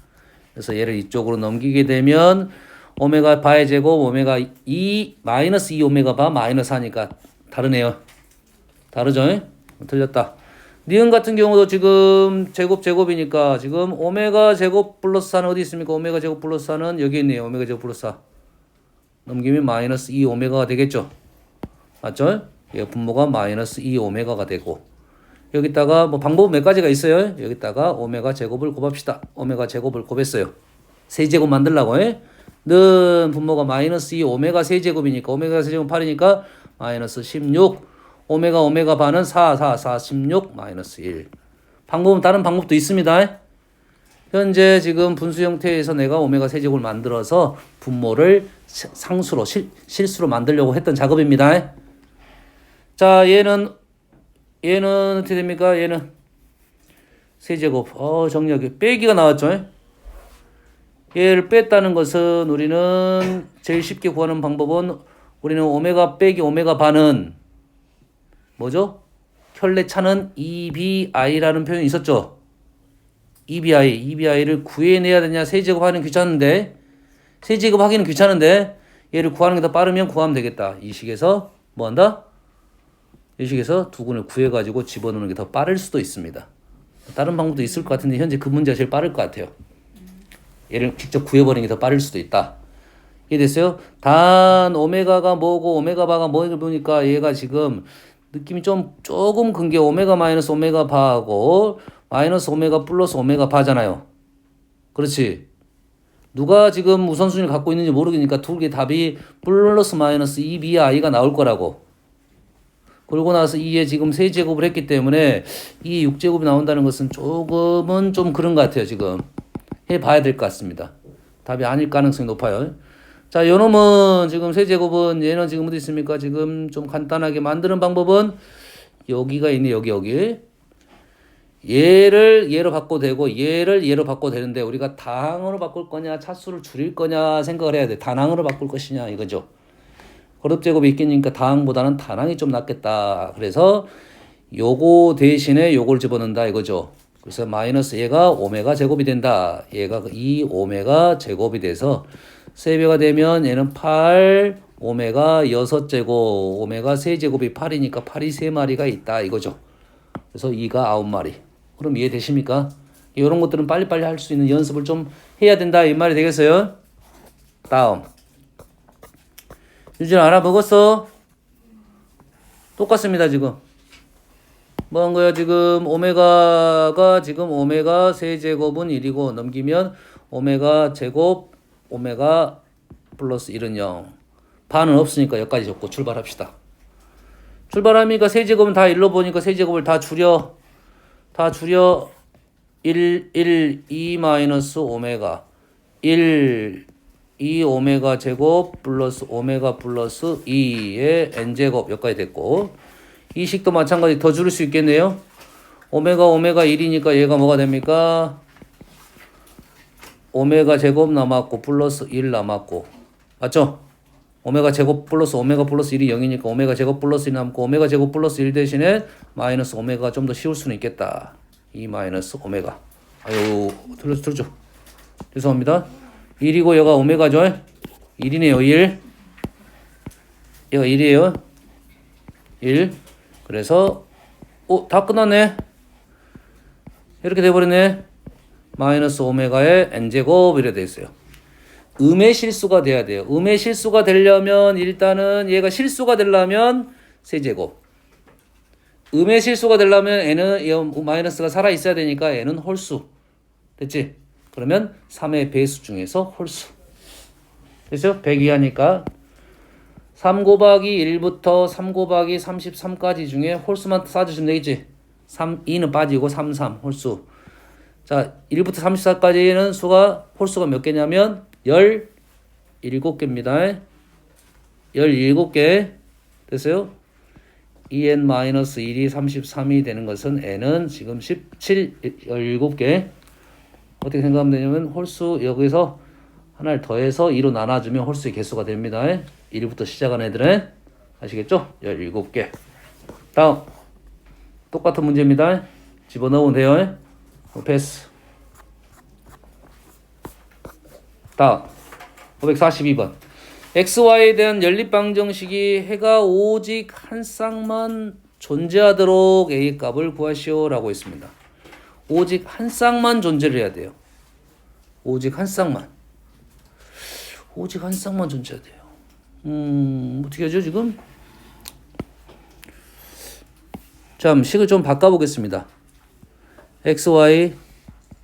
그래서 얘를 이쪽으로 넘기게 되면 오메가 바의 제곱 오메가 2 마이너스 2 오메가 바 마이너스 4니까 다르네요. 다르죠? 틀렸다. 니은 같은 경우도 지금 제곱이니까 지금 오메가 제곱 플러스 4는 어디 있습니까? 오메가 제곱 플러스 4는 여기 있네요. 오메가 제곱 플러스 4. 넘기면 마이너스 2 오메가가 되겠죠? 맞죠? 얘 분모가 마이너스 2 오메가가 되고 여기다가 뭐 방법 몇 가지가 있어요. 여기다가 오메가 제곱을 곱합시다. 오메가 제곱을 곱했어요. 세제곱 만들라고 는 분모가 마이너스 2 오메가 세제곱이니까 오메가 세제곱 8이니까 마이너스 16 오메가 반은 4 16 마이너스 1. 방법은 다른 방법도 있습니다. 현재 지금 분수 형태에서 내가 오메가 세제곱을 만들어서 분모를 상수로 실수로 만들려고 했던 작업입니다. 자 얘는 어떻게 됩니까? 얘는 세제곱 정리하기 빼기가 나왔죠. 얘를 뺐다는 것은 우리는 제일 쉽게 구하는 방법은 우리는 오메가 빼기 오메가 반은 뭐죠? 혈례차는 EBI라는 표현이 있었죠. EBI를 구해내야 되냐? 세제곱 하기는 귀찮은데 세제곱 하기는 귀찮은데 얘를 구하는 게 더 빠르면 구하면 되겠다. 이 식에서 뭐 한다? 이 식에서 두근을 구해가지고 집어넣는 게 더 빠를 수도 있습니다. 다른 방법도 있을 것 같은데 현재 그 문제가 제일 빠를 것 같아요. 얘를 직접 구해버리는 게 더 빠를 수도 있다. 이해됐어요? 단 오메가가 뭐고 오메가 바가 뭐를 보니까 얘가 지금 느낌이 조금 큰 게 오메가 마이너스 오메가 바하고 마이너스 오메가 플러스 오메가 바잖아요. 그렇지? 누가 지금 우선순위를 갖고 있는지 모르니까 두 개 답이 플러스 마이너스 2bi가 나올 거라고. 그러고 나서 2에 지금 세제곱을 했기 때문에 2에 6제곱이 나온다는 것은 조금은 좀 그런 것 같아요. 지금 해봐야 될 것 같습니다. 답이 아닐 가능성이 높아요. 자, 요놈은 지금 세제곱은 얘는 지금 어디 있습니까? 지금 좀 간단하게 만드는 방법은 여기가 있네. 여기. 얘를 얘로 바꿔도 되고 얘를 얘로 바꿔도 되는데 우리가 다항으로 바꿀 거냐 차수를 줄일 거냐 생각을 해야 돼. 단항으로 바꿀 것이냐 이거죠. 거듭제곱이 있겠니까 다항보다는 단항이 좀 낫겠다. 그래서 요거 대신에 요걸 집어넣는다 이거죠. 그래서 마이너스 얘가 오메가 제곱이 된다. 얘가 2 오메가 제곱이 돼서 3배가 되면 얘는 8 오메가 6제곱 오메가 3제곱이 8이니까 8이 3마리가 있다 이거죠. 그래서 2가 9마리. 그럼 이해되십니까? 이런 것들은 빨리빨리 할 수 있는 연습을 좀 해야 된다 이 말이 되겠어요? 다음 유진 알아먹었어? 똑같습니다 지금 뭐 한 거야 지금 오메가가 지금 오메가 세제곱은 1이고 넘기면 오메가 제곱 오메가 플러스 1은 0 반은 없으니까 여기까지 적고 출발합시다. 출발하니까 세제곱은 다 1로 보니까 세제곱을 다 줄여 1, 2 마이너스 오메가 1, 2 오메가 제곱 플러스 오메가 플러스 2의 n제곱 여기까지 됐고 이 식도 마찬가지 더 줄일 수 있겠네요. 오메가 1이니까 얘가 뭐가 됩니까? 오메가 제곱 남았고 플러스 1 남았고 맞죠? 오메가 제곱 플러스 오메가 플러스 1이 0이니까 오메가 제곱 플러스 1 남고 오메가 제곱 플러스 1 대신에 마이너스 오메가가 좀 더 쉬울 수는 있겠다. 2 마이너스 오메가 아유 틀렸죠 죄송합니다. 1이고 얘가 오메가죠. 1이네요 1 얘가 1이에요 1 그래서 다 끝났네. 이렇게 돼버렸네. 마이너스 오메가의 n제곱 이렇게 돼 있어요. 음의 실수가 돼야 돼요. 음의 실수가 되려면 일단은 얘가 실수가 되려면 세제곱. 음의 실수가 되려면 n은 마이너스가 살아 있어야 되니까 n은 홀수. 됐지? 그러면 3의 배수 중에서 홀수. 됐죠? 100 이하니까 3 곱하기 1부터 3 곱하기 33까지 중에 홀수만 싸주시면 되겠지? 2는 빠지고 3, 홀수. 자, 1부터 34까지는 홀수가 몇 개냐면 17개입니다. 17개. 됐어요? 2n-1이 33이 되는 것은 n은 지금 17개. 어떻게 생각하면 되냐면 홀수 여기서 하나를 더해서 2로 나눠주면 홀수의 개수가 됩니다. 1부터 시작한 애들은 아시겠죠? 17개. 다음 똑같은 문제입니다. 집어넣으면 돼요. 패스. 다음 542번 xy에 대한 연립방정식이 해가 오직 한 쌍만 존재하도록 a 값을 구하시오 라고 했습니다. 오직 한 쌍만 존재를 해야 돼요. 오직 한 쌍만 존재해야 돼요. 어떻게 하죠 지금? 자, 식을 좀 바꿔보겠습니다. xy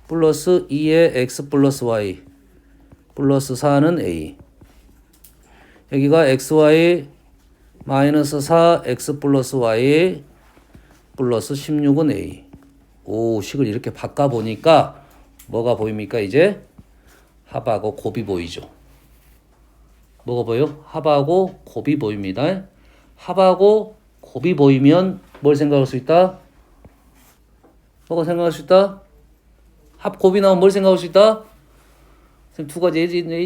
플러스 2의 x 플러스 y 플러스 4는 a. 여기가 xy 마이너스 4 x 플러스 y 플러스 16은 a. 오, 식을 이렇게 바꿔보니까 뭐가 보입니까? 이제 합하고 곱이 보이죠. 뭐가 보여? 합하고 곱이 보입니다. 합하고 곱이 보이면 뭘 생각할 수 있다? 뭐가 생각할 수 있다? 합 곱이 나오면 뭘 생각할 수 있다? 두 가지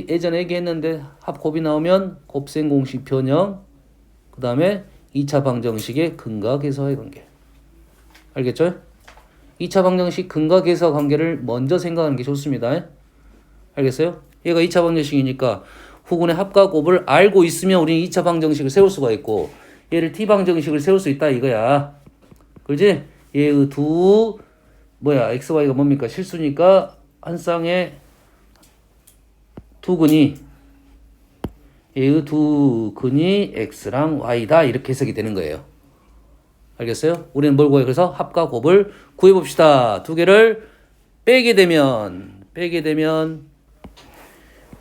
예전에 얘기했는데 합 곱이 나오면 곱셈 공식 변형 그 다음에 2차 방정식의 근과 계수와의 관계. 알겠죠? 2차 방정식 근과 계수와 관계를 먼저 생각하는 게 좋습니다. 알겠어요? 얘가 2차 방정식이니까 후군의 합과 곱을 알고 있으면 우리는 2차 방정식을 세울 수가 있고 얘를 t 방정식을 세울 수 있다 이거야. 그렇지? 얘의 xy가 뭡니까? 실수니까 한 쌍의 두 근이 얘의 두 근이 x랑 y다 이렇게 해석이 되는 거예요. 알겠어요? 우리는 뭘 구해요? 그래서 합과 곱을 구해봅시다. 두 개를 빼게 되면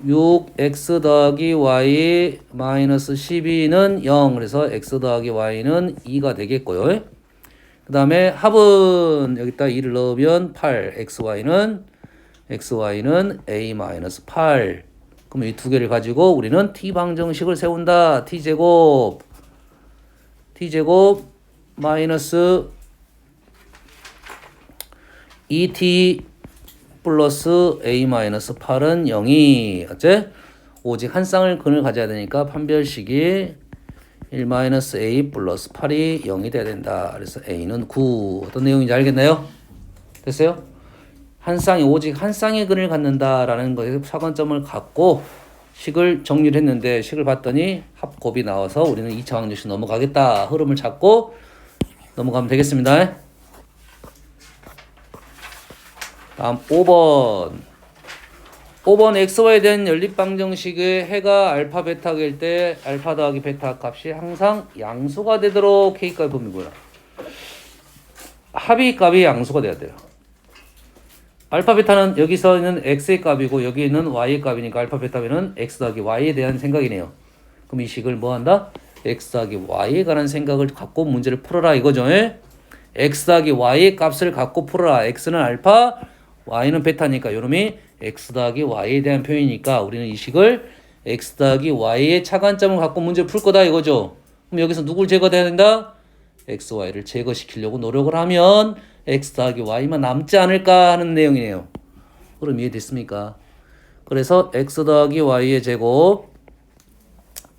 6x 더하기 y 마이너스 12는 0 그래서 x 더하기 y는 2가 되겠고요. 그 다음에 합은 여기다 2를 넣으면 8 xy는 a 마이너스 8 그럼 이 두 개를 가지고 우리는 t방정식을 세운다. t제곱 마이너스 2t 플러스 a 마이너스 8은 0이 어째? 오직 한 쌍을 근을 가져야 되니까 판별식이 1-a 플러스 8이 0이 돼야 된다. 그래서 a는 9. 어떤 내용인지 알겠나요? 됐어요? 한 쌍이 오직 한 쌍의 근을 갖는다라는 것에 사관점을 갖고 식을 정리를 했는데 식을 봤더니 합곱이 나와서 우리는 2차 방정식 넘어가겠다. 흐름을 잡고 넘어가면 되겠습니다. 다음 5번. 5번 xy에 대한 연립방정식의 해가 알파 베타일 때 알파 더하기 베타 값이 항상 양수가 되도록 k값의 범위고요. 합의 값이 양수가 돼야 돼요. 알파 베타는 여기서 있는 x의 값이고 여기 있는 y의 값이니까 알파 베타는 x 더하기 y에 대한 생각이네요. 그럼 이 식을 뭐 한다? x 더하기 y에 관한 생각을 갖고 문제를 풀어라 이거죠. x 더하기 y의 값을 갖고 풀어라. x는 알파, y는 베타니까 요놈이 x 더하기 y에 대한 표현이니까 우리는 이 식을 x 더하기 y의 차관점을 갖고 문제를 풀 거다 이거죠. 그럼 여기서 누굴 제거해야 된다? x, y를 제거시키려고 노력을 하면 x 더하기 y만 남지 않을까 하는 내용이네요. 그럼 이해됐습니까? 그래서 x 더하기 y의 제곱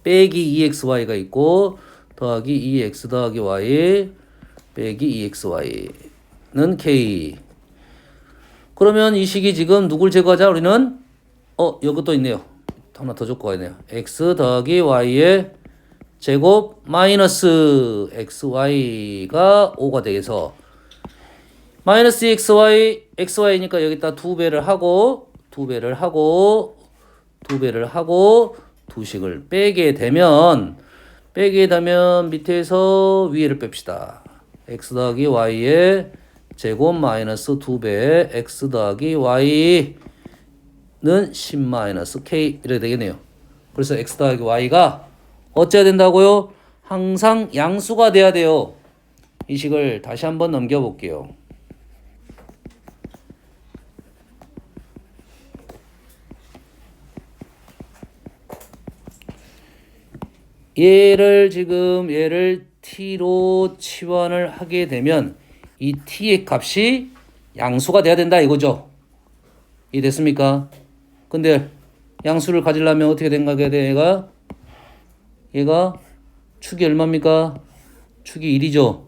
빼기 2xy가 있고 더하기 2x 더하기 y 빼기 2xy는 k. 그러면 이 식이 지금 누굴 제거하자? 우리는 여기 또 있네요. 하나 더 줬고 가야 돼요. x 더하기 y의 제곱 마이너스 xy가 5가 되겠어. 마이너스 xy니까 여기다 2배를 하고 두 식을 빼게 되면 밑에서 위에를 뺍시다. x 더하기 y의 제곱 마이너스 2배 x 더하기 y는 10 마이너스 k 이렇게 되겠네요. 그래서 x 더하기 y가 어째야 된다고요? 항상 양수가 돼야 돼요. 이 식을 다시 한번 넘겨볼게요. 얘를 t로 치환을 하게 되면 이 t의 값이 양수가 돼야 된다 이거죠. 이해됐습니까? 근데 양수를 가지려면 어떻게 된가 돼야 얘가 축이 얼마입니까? 축이 1이죠.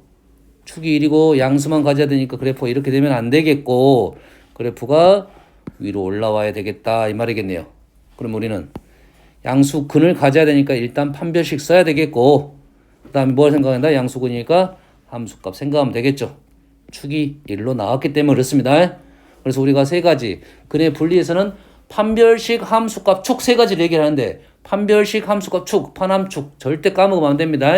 축이 1이고 양수만 가져야 되니까 그래프가 이렇게 되면 안 되겠고 그래프가 위로 올라와야 되겠다 이 말이겠네요. 그럼 우리는 양수근을 가져야 되니까 일단 판별식 써야 되겠고 그 다음에 뭘 생각한다? 양수근이니까 함수값 생각하면 되겠죠. 축이 1로 나왔기 때문에 그렇습니다. 그래서 우리가 세 가지 근의 분리에서는 판별식 함수값 축 세 가지를 얘기를 하는데 판별식 함수값 축, 판함축 절대 까먹으면 안 됩니다.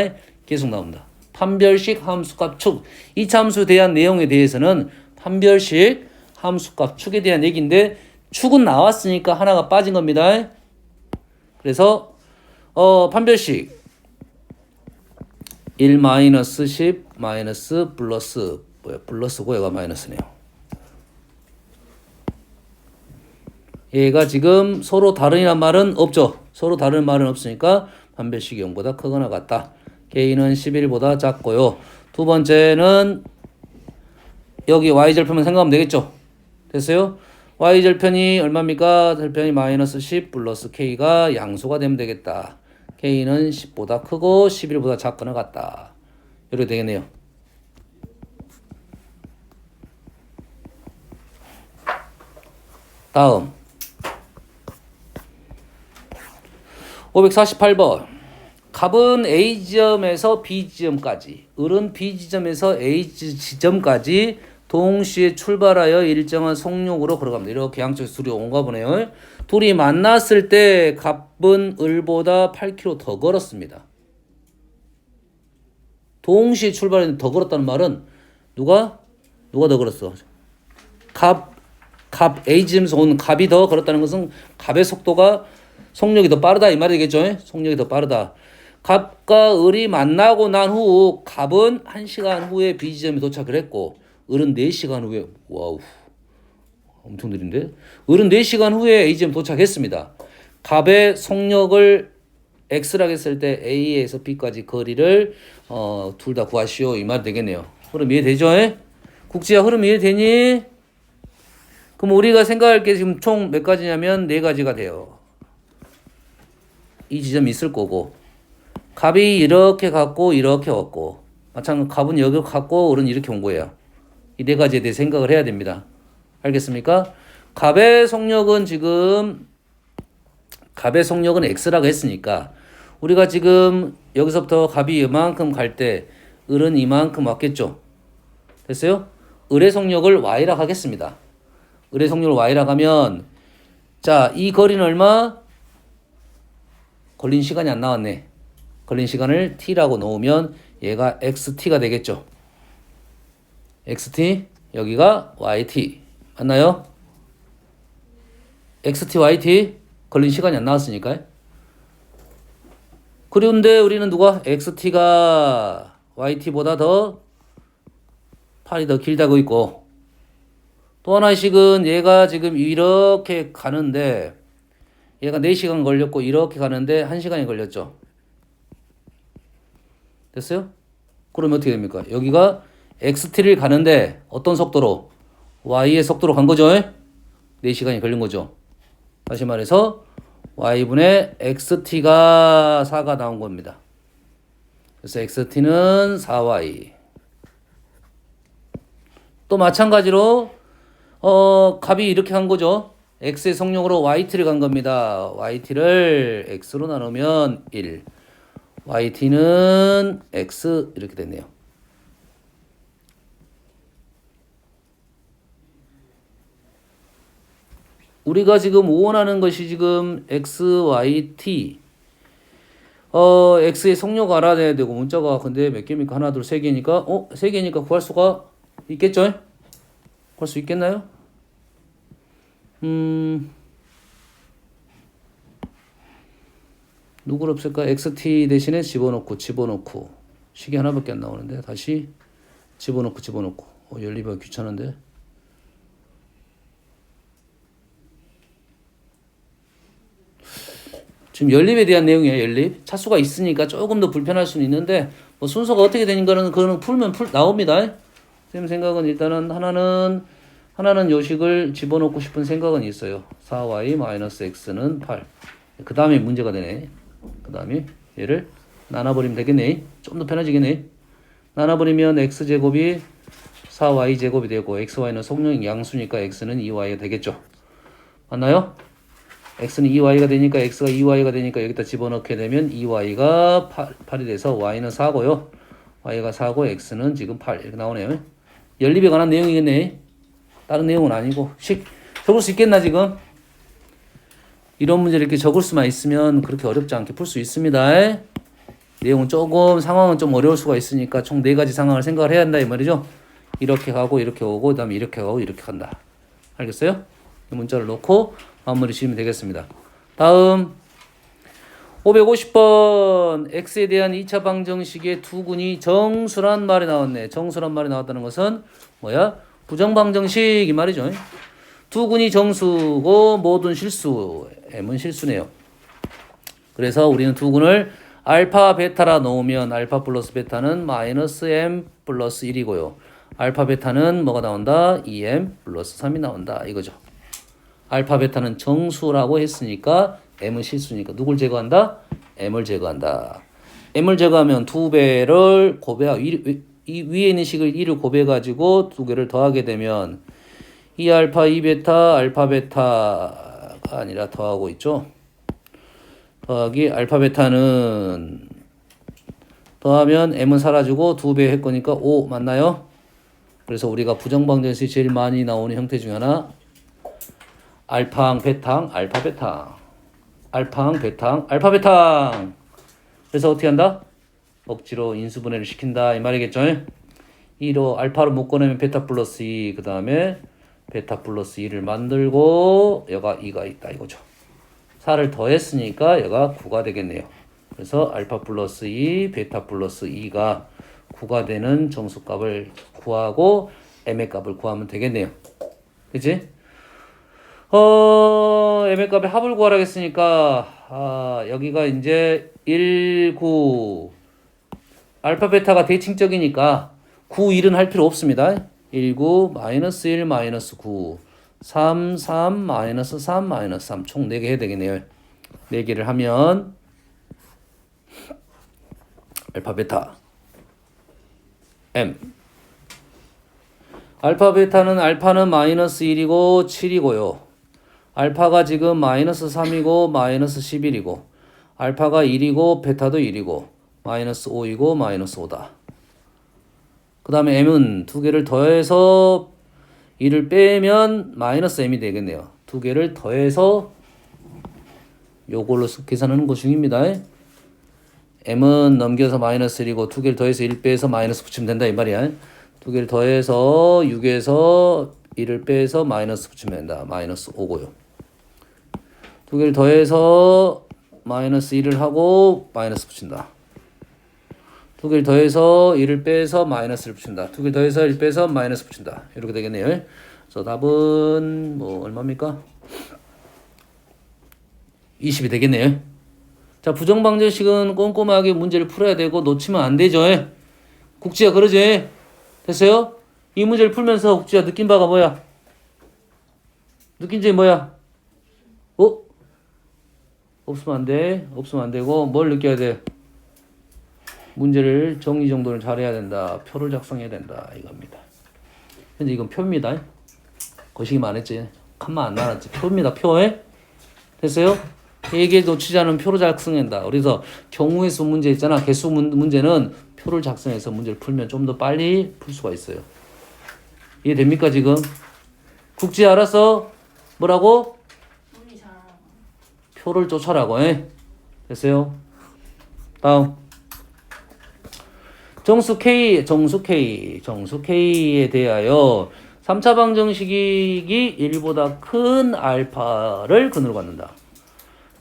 계속 나옵니다. 판별식 함수값 축 2차 함수에 대한 내용에 대해서는 판별식 함수값 축에 대한 얘기인데 축은 나왔으니까 하나가 빠진 겁니다. 그래서 판별식 1 마이너스 10 마이너스 플러스 플러스고 얘가 마이너스네요. 얘가 지금 서로 다른이란 말은 없죠. 서로 다른 말은 없으니까 판별식이 0보다 크거나 같다. k는 11보다 작고요. 두 번째는 여기 y절편만 생각하면 되겠죠. 됐어요? y절편이 얼마입니까? 절편이 마이너스 10 플러스 k가 양수가 되면 되겠다. k는 10보다 크고 11보다 작거나 같다. 이렇게 되겠네요. 다음 548번 값은 A지점에서 B지점까지 을은 B지점에서 A지점까지 동시에 출발하여 일정한 속력으로 걸어갑니다. 이렇게 양쪽에서 둘이 온가 보네요. 둘이 만났을 때 값은 을보다 8km 더 걸었습니다. 동시에 출발했는데 더 걸었다는 말은 누가 더 걸었어? 값 A지점에서 온 값이 더 걸었다는 것은 값의 속력이 더 빠르다 이 말이겠죠? 속력이 더 빠르다. 값과 을이 만나고 난 후 값은 1시간 후에 B지점에 도착을 했고 을은 4시간 후에 와우 엄청 느린데? 을은 4시간 후에 A지점 도착했습니다. 값의 속력을 X라고 했을 때 A에서 B까지 거리를 둘 다 구하시오 이 말 되겠네요. 흐름 이해되죠? 국지야 흐름 이해되니? 그럼 우리가 생각할 게 지금 총 몇 가지냐면 4가지가 돼요. 이 지점이 있을 거고 값이 이렇게 갖고 이렇게 왔고 마찬가지로 값은 여기 갖고 을은 이렇게 온 거예요. 이 네 가지에 대해 생각을 해야 됩니다. 알겠습니까? 값의 속력은 지금 값의 속력은 x라고 했으니까 우리가 지금 여기서부터 값이 이만큼 갈 때 을은 이만큼 왔겠죠. 됐어요? 을의 속력을 y라고 하겠습니다. 을의 속력을 y라고 하면 자, 이 거리는 얼마? 걸린 시간이 안 나왔네. 걸린 시간을 t라고 놓으면 얘가 xt가 되겠죠. xt 여기가 yt 맞나요? xt yt 걸린 시간이 안 나왔으니까요. 그런데 우리는 누가 xt가 yt보다 더 팔이 더 길다고 있고 또 하나의 식은 얘가 지금 이렇게 가는데 얘가 4시간 걸렸고 이렇게 가는데 1시간이 걸렸죠. 됐어요? 그러면 어떻게 됩니까? 여기가 xt를 가는데 어떤 속도로? y의 속도로 간 거죠. 4시간이 걸린 거죠. 다시 말해서 y분의 xt가 4가 나온 겁니다. 그래서 xt는 4y. 또 마찬가지로 값이 이렇게 간 거죠. x의 속력으로 yt를 간 겁니다. yt를 x로 나누면 1. yt는 x 이렇게 됐네요. 우리가 지금 원하는 것이 지금 x, y, t. x의 속력 알아내야 되고 문자가 근데 몇 개입니까? 하나, 둘, 세 개니까 3개니까 구할 수가 있겠죠? 구할 수 있겠나요? 누구를 없을까? xt 대신에 집어넣고 식이 하나밖에 안 나오는데 다시 집어넣고 연립하기 귀찮은데 지금 연립에 대한 내용이에요. 연립 차수가 있으니까 조금 더 불편할 수는 있는데 뭐 순서가 어떻게 되는가는 그거는 풀면 나옵니다. 쌤 생각은 일단은 하나는 요식을 집어넣고 싶은 생각은 있어요. 4y-x는 8. 그 다음에 문제가 되네. 그 다음에 얘를 나눠버리면 되겠네. 좀 더 편해지겠네. 나눠버리면 x제곱이 4y제곱이 되고 xy는 속력이 양수니까 x는 2y가 되겠죠. 맞나요? x는 2y가 되니까 x가 2y가 되니까 여기다 집어넣게 되면 2y가 8이 돼서 y는 4고요. y가 4고 x는 지금 8 이렇게 나오네요. 연립에 관한 내용이겠네. 다른 내용은 아니고 적을 수 있겠나 지금? 이런 문제를 이렇게 적을 수만 있으면 그렇게 어렵지 않게 풀 수 있습니다. 내용은 조금 상황은 좀 어려울 수가 있으니까 총 4가지 상황을 생각을 해야 한다 이 말이죠. 이렇게 가고 이렇게 오고 그다음에 이렇게 가고 이렇게 간다. 알겠어요? 이 문자를 놓고 마무리 지으면 되겠습니다. 다음 550번 x에 대한 2차 방정식의 두근이 정수란 말이 나왔네. 정수란 말이 나왔다는 것은 뭐야? 부정방정식 이 말이죠. 두근이 정수고 모든 실수 m은 실수네요. 그래서 우리는 두근을 알파 베타라 놓으면 알파 플러스 베타는 마이너스 m 플러스 1이고요. 알파 베타는 뭐가 나온다? 2m 플러스 3이 나온다 이거죠. 알파 베타는 정수라고 했으니까 m은 실수니까 누굴 제거한다? m을 제거한다. m을 제거하면 2배를 곱해 이 위에 있는 식을 2를 곱해가지고 2개를 더하게 되면 이 알파, 이 베타, 알파 베타가 아니라 더하고 있죠. 더하기 알파 베타는 더하면 m은 사라지고 2배 할 거니까 5 맞나요? 그래서 우리가 부정방정식이 제일 많이 나오는 형태 중에 하나 알파항, 베타항, 알파 베타항 알파항, 베타항, 알파 베타항 그래서 어떻게 한다? 억지로 인수분해를 시킨다 이 말이겠죠. 2로 알파로 묶어내면 베타 플러스 2 그 다음에 베타 플러스 2를 만들고 여가 2가 있다 이거죠. 4를 더했으니까 여가 9가 되겠네요. 그래서 알파 플러스 2 베타 플러스 2가 9가 되는 정수값을 구하고 m의 값을 구하면 되겠네요. 그치? m의 값의 합을 구하라 했으니까 여기가 이제 1, 9 알파 베타가 대칭적이니까 9, 1은 할 필요 없습니다. 1, 9, 마이너스 1, 마이너스 9 3, 3, 마이너스 3, 마이너스 3 총 4개 해야 되겠네요. 4개를 하면 알파 베타 M. 알파 베타는 알파는 마이너스 1이고 7이고요. 알파가 지금 마이너스 3이고 마이너스 11이고 알파가 1이고 베타도 1이고 마이너스 5이고 마이너스 5다. 그 다음에 m은 두 개를 더해서 1을 빼면 마이너스 m이 되겠네요. 두 개를 더해서 요걸로 계산하는 것 중입니다. m은 넘겨서 마이너스 1이고 두 개를 더해서 1 빼서 마이너스 붙이면 된다 이 말이야. 두 개를 더해서 6에서 1을 빼서 마이너스 붙이면 된다. 마이너스 5고요. 두 개를 더해서 마이너스 1을 하고 마이너스 붙인다. 두 개를 더해서 1을 빼서 마이너스를 붙인다. 두 개를 더해서 1 빼서 마이너스 붙인다. 이렇게 되겠네요. 그래서 답은 뭐 얼마입니까? 20이 되겠네요. 자, 부정방정식은 꼼꼼하게 문제를 풀어야 되고 놓치면 안 되죠. 국지야 그러지? 됐어요? 이 문제를 풀면서 국지야 느낀 바가 뭐야? 느낀 점이 뭐야? 없으면 안 돼. 없으면 안 되고 뭘 느껴야 돼? 문제를 정리정돈을 잘해야 된다. 표를 작성해야 된다. 이겁니다. 근데 이건 표입니다. 거시기 안 했지. 칸만 안 나눴지. 표입니다. 표에. 됐어요? 얘기 놓치지 않은 표를 작성한다. 그래서 경우의 수 문제 있잖아. 개수 문제는 표를 작성해서 문제를 풀면 좀 더 빨리 풀 수가 있어요. 이해됩니까 지금? 국지 알았어? 뭐라고?
문이 잘 알아.
표를 쫓아라고. 됐어요? 다음. 정수 K에 대하여 3차 방정식이 1보다 큰 알파를 근으로 갖는다.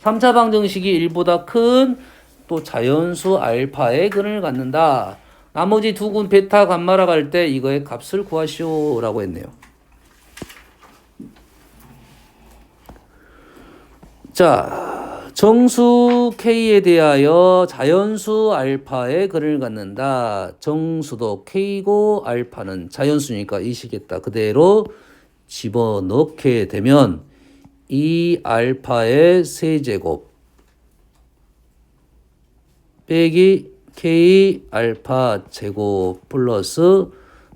3차 방정식이 1보다 큰 또 자연수 알파의 근을 갖는다. 나머지 두 군 베타 감마라 갈 때 이거의 값을 구하시오 라고 했네요. 자, 정수 K에 대하여 자연수 알파의 근을 갖는다. 정수도 K고 알파는 자연수니까 이 식이겠다. 그대로 집어넣게 되면 이 알파의 세제곱 빼기 K 알파 제곱 플러스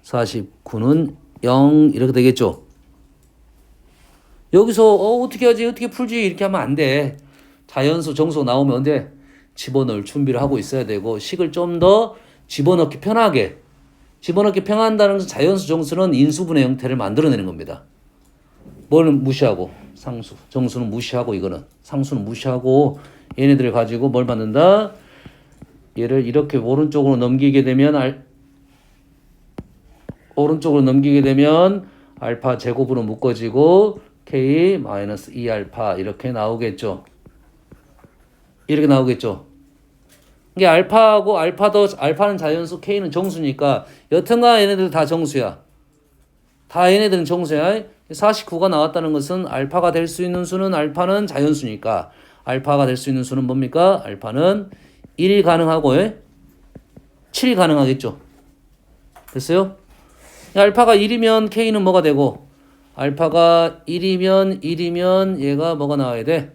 49는 0 이렇게 되겠죠. 여기서 어떻게 하지? 어떻게 풀지? 이렇게 하면 안 돼. 자연수 정수 나오면 언제 집어넣을 준비를 하고 있어야 되고 식을 좀 더 집어넣기 편하게 집어넣기 편한다는 것은 자연수 정수는 인수분해 형태를 만들어내는 겁니다. 뭘 무시하고 상수 정수는 무시하고 이거는 상수는 무시하고 얘네들을 가지고 뭘 만든다? 얘를 이렇게 오른쪽으로 넘기게 되면 알파 제곱으로 묶어지고 K 마이너스 2알파 이렇게 나오겠죠. 이렇게 나오겠죠. 이게 알파하고 알파는 자연수 K는 정수니까 여튼간 얘네들 다 정수야. 다 얘네들은 정수야. 49가 나왔다는 것은 알파가 될 수 있는 수는 알파는 자연수니까 알파가 될 수 있는 수는 뭡니까? 알파는 1 가능하고 7 가능하겠죠. 됐어요? 알파가 1이면 K는 뭐가 되고 알파가 1이면 얘가 뭐가 나와야 돼?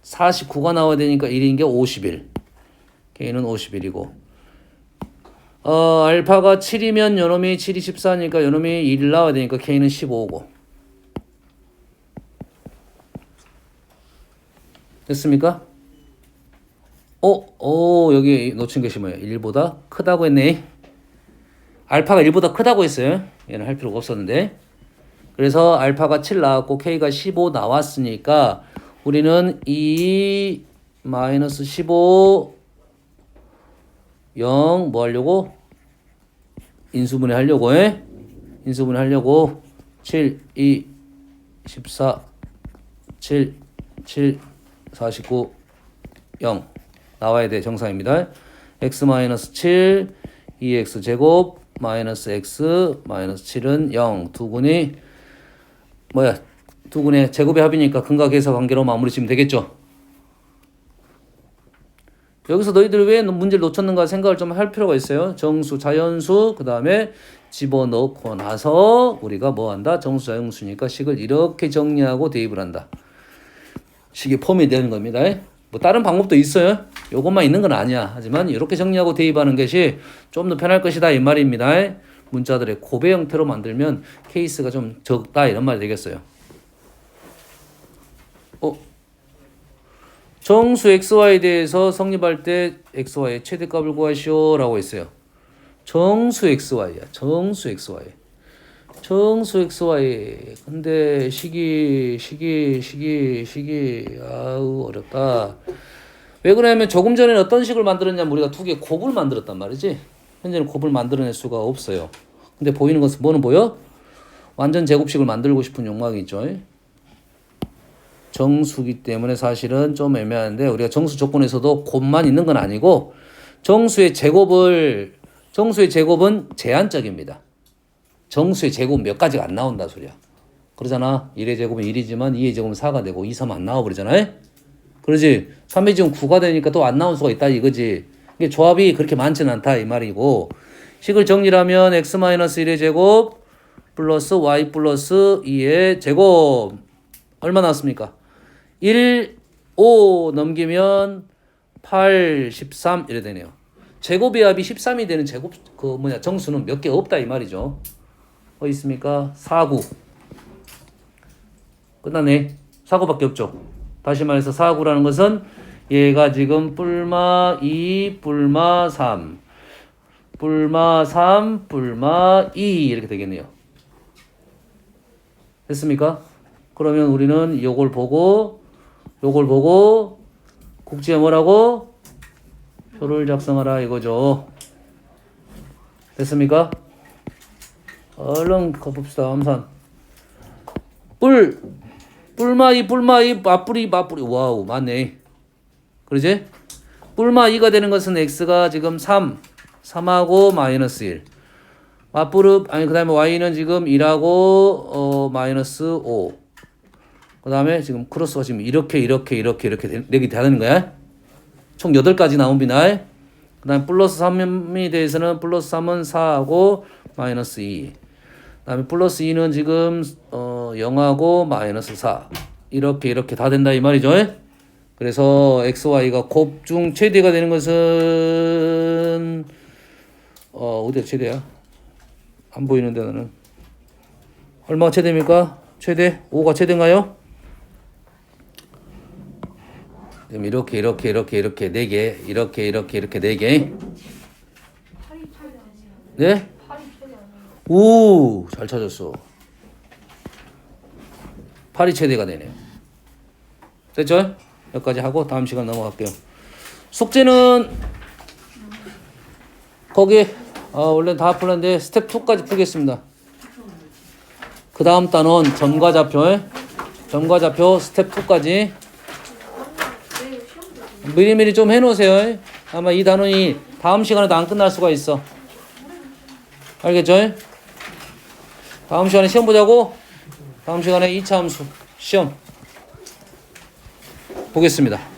49가 나와야 되니까 1인 게 51. K는 51이고 알파가 7이면 요놈이 7이 14니까 요놈이 1 나와야 되니까 K는 15고 됐습니까? 여기 놓친 것이 뭐예요? 1보다 크다고 했네. 알파가 1보다 크다고 했어요. 얘는 할 필요가 없었는데. 그래서 알파가 7 나왔고 K가 15 나왔으니까 우리는 2 마이너스 15 0 뭐 하려고? 인수분해 하려고 인수분해 하려고 7 2 14 7 7 49 0 나와야 돼. 정상입니다. x 마이너스 7 2x 제곱 마이너스 x 마이너스 7은 0 두 군이 뭐야? 두 군의 제곱의 합이니까 근각에서 관계로 마무리 지으면 되겠죠. 여기서 너희들 왜 문제를 놓쳤는가 생각을 좀 할 필요가 있어요. 정수, 자연수, 그 다음에 집어넣고 나서 우리가 뭐 한다? 정수, 자연수니까 식을 이렇게 정리하고 대입을 한다. 식이 폼이 되는 겁니다. 뭐 다른 방법도 있어요. 요것만 있는 건 아니야. 하지만 이렇게 정리하고 대입하는 것이 좀 더 편할 것이다 이 말입니다. 문자들의 고배 형태로 만들면 케이스가 좀 적다 이런 말이 되겠어요. 정수 xy에 대해서 성립할 때 xy의 최대값을 구하시오 라고 했어요. 정수 xy야. 정수 xy. 정수 xy. 근데 식이 아우 어렵다. 왜 그러냐면 조금 전에는 어떤 식을 만들었냐면 우리가 두 개 곱을 만들었단 말이지. 현재는 곱을 만들어낼 수가 없어요. 근데 보이는 것은 뭐는 보여? 완전 제곱식을 만들고 싶은 욕망이 있죠. 정수기 때문에 사실은 좀 애매한데 우리가 정수 조건에서도 곱만 있는 건 아니고 정수의 제곱은 제한적입니다. 정수의 제곱 몇 가지가 안 나온다 소리야. 그러잖아. 1의 제곱은 1이지만 2의 제곱은 4가 되고 2, 3은 안 나와버리잖아. 그러지. 3의 제곱은 9가 되니까 또 안 나올 수가 있다 이거지. 이게 조합이 그렇게 많지는 않다 이 말이고 식을 정리하면 x-1의 제곱 플러스 y 플러스 2의 제곱 얼마 나왔습니까? 1, 5 넘기면 8, 13 이래 되네요. 제곱의 합이 13이 되는 제곱 정수는 몇 개 없다 이 말이죠. 어디 있습니까? 4구. 끝났네. 4구밖에 없죠. 다시 말해서 4구라는 것은 얘가 지금 뿔마 2, 뿔마 3, 뿔마 3, 뿔마 2 이렇게 되겠네요. 됐습니까? 그러면 우리는 요걸 보고 국지에 뭐라고? 표를 작성하라 이거죠. 됐습니까? 얼른 가봅시다. 암산. 뿔마2 맞뿌리 와우 맞네. 그러지? 뿔마 2가 되는 것은 x가 지금 3하고 마이너스 1. 맞뿌릅 그 다음에 y는 지금 1하고 마이너스 5. 그 다음에 지금 크로스가 지금 이렇게 내게 되는 거야. 총 8가지 나옵니다. 그 다음에 플러스 3에 대해서는 플러스 3은 4하고 마이너스 2. 그 다음에 플러스 2는 지금 0하고 마이너스 4. 이렇게 다 된다 이 말이죠. 그래서 xy가 곱 중 최대가 되는 것은 어디가 최대야? 안 보이는데 나는. 얼마가 최대입니까? 최대? 5가 최대인가요? 그럼 이렇게 4개 이렇게 4개.
8이 최대 아니에요?
네?
8이 최대 아니에요?
오, 잘 찾았어. 8이 최대가 되네요. 됐죠? 여기까지 하고 다음 시간 넘어갈게요. 숙제는 거기 원래 다 풀었는데 스텝 2까지 풀겠습니다. 그 다음 단원 점과좌표 스텝 2까지 미리미리 좀 해놓으세요. 아마 이 단원이 다음 시간에도 안 끝날 수가 있어. 알겠죠? 다음 시간에 시험 보자고. 다음 시간에 2차 함수 시험 보겠습니다.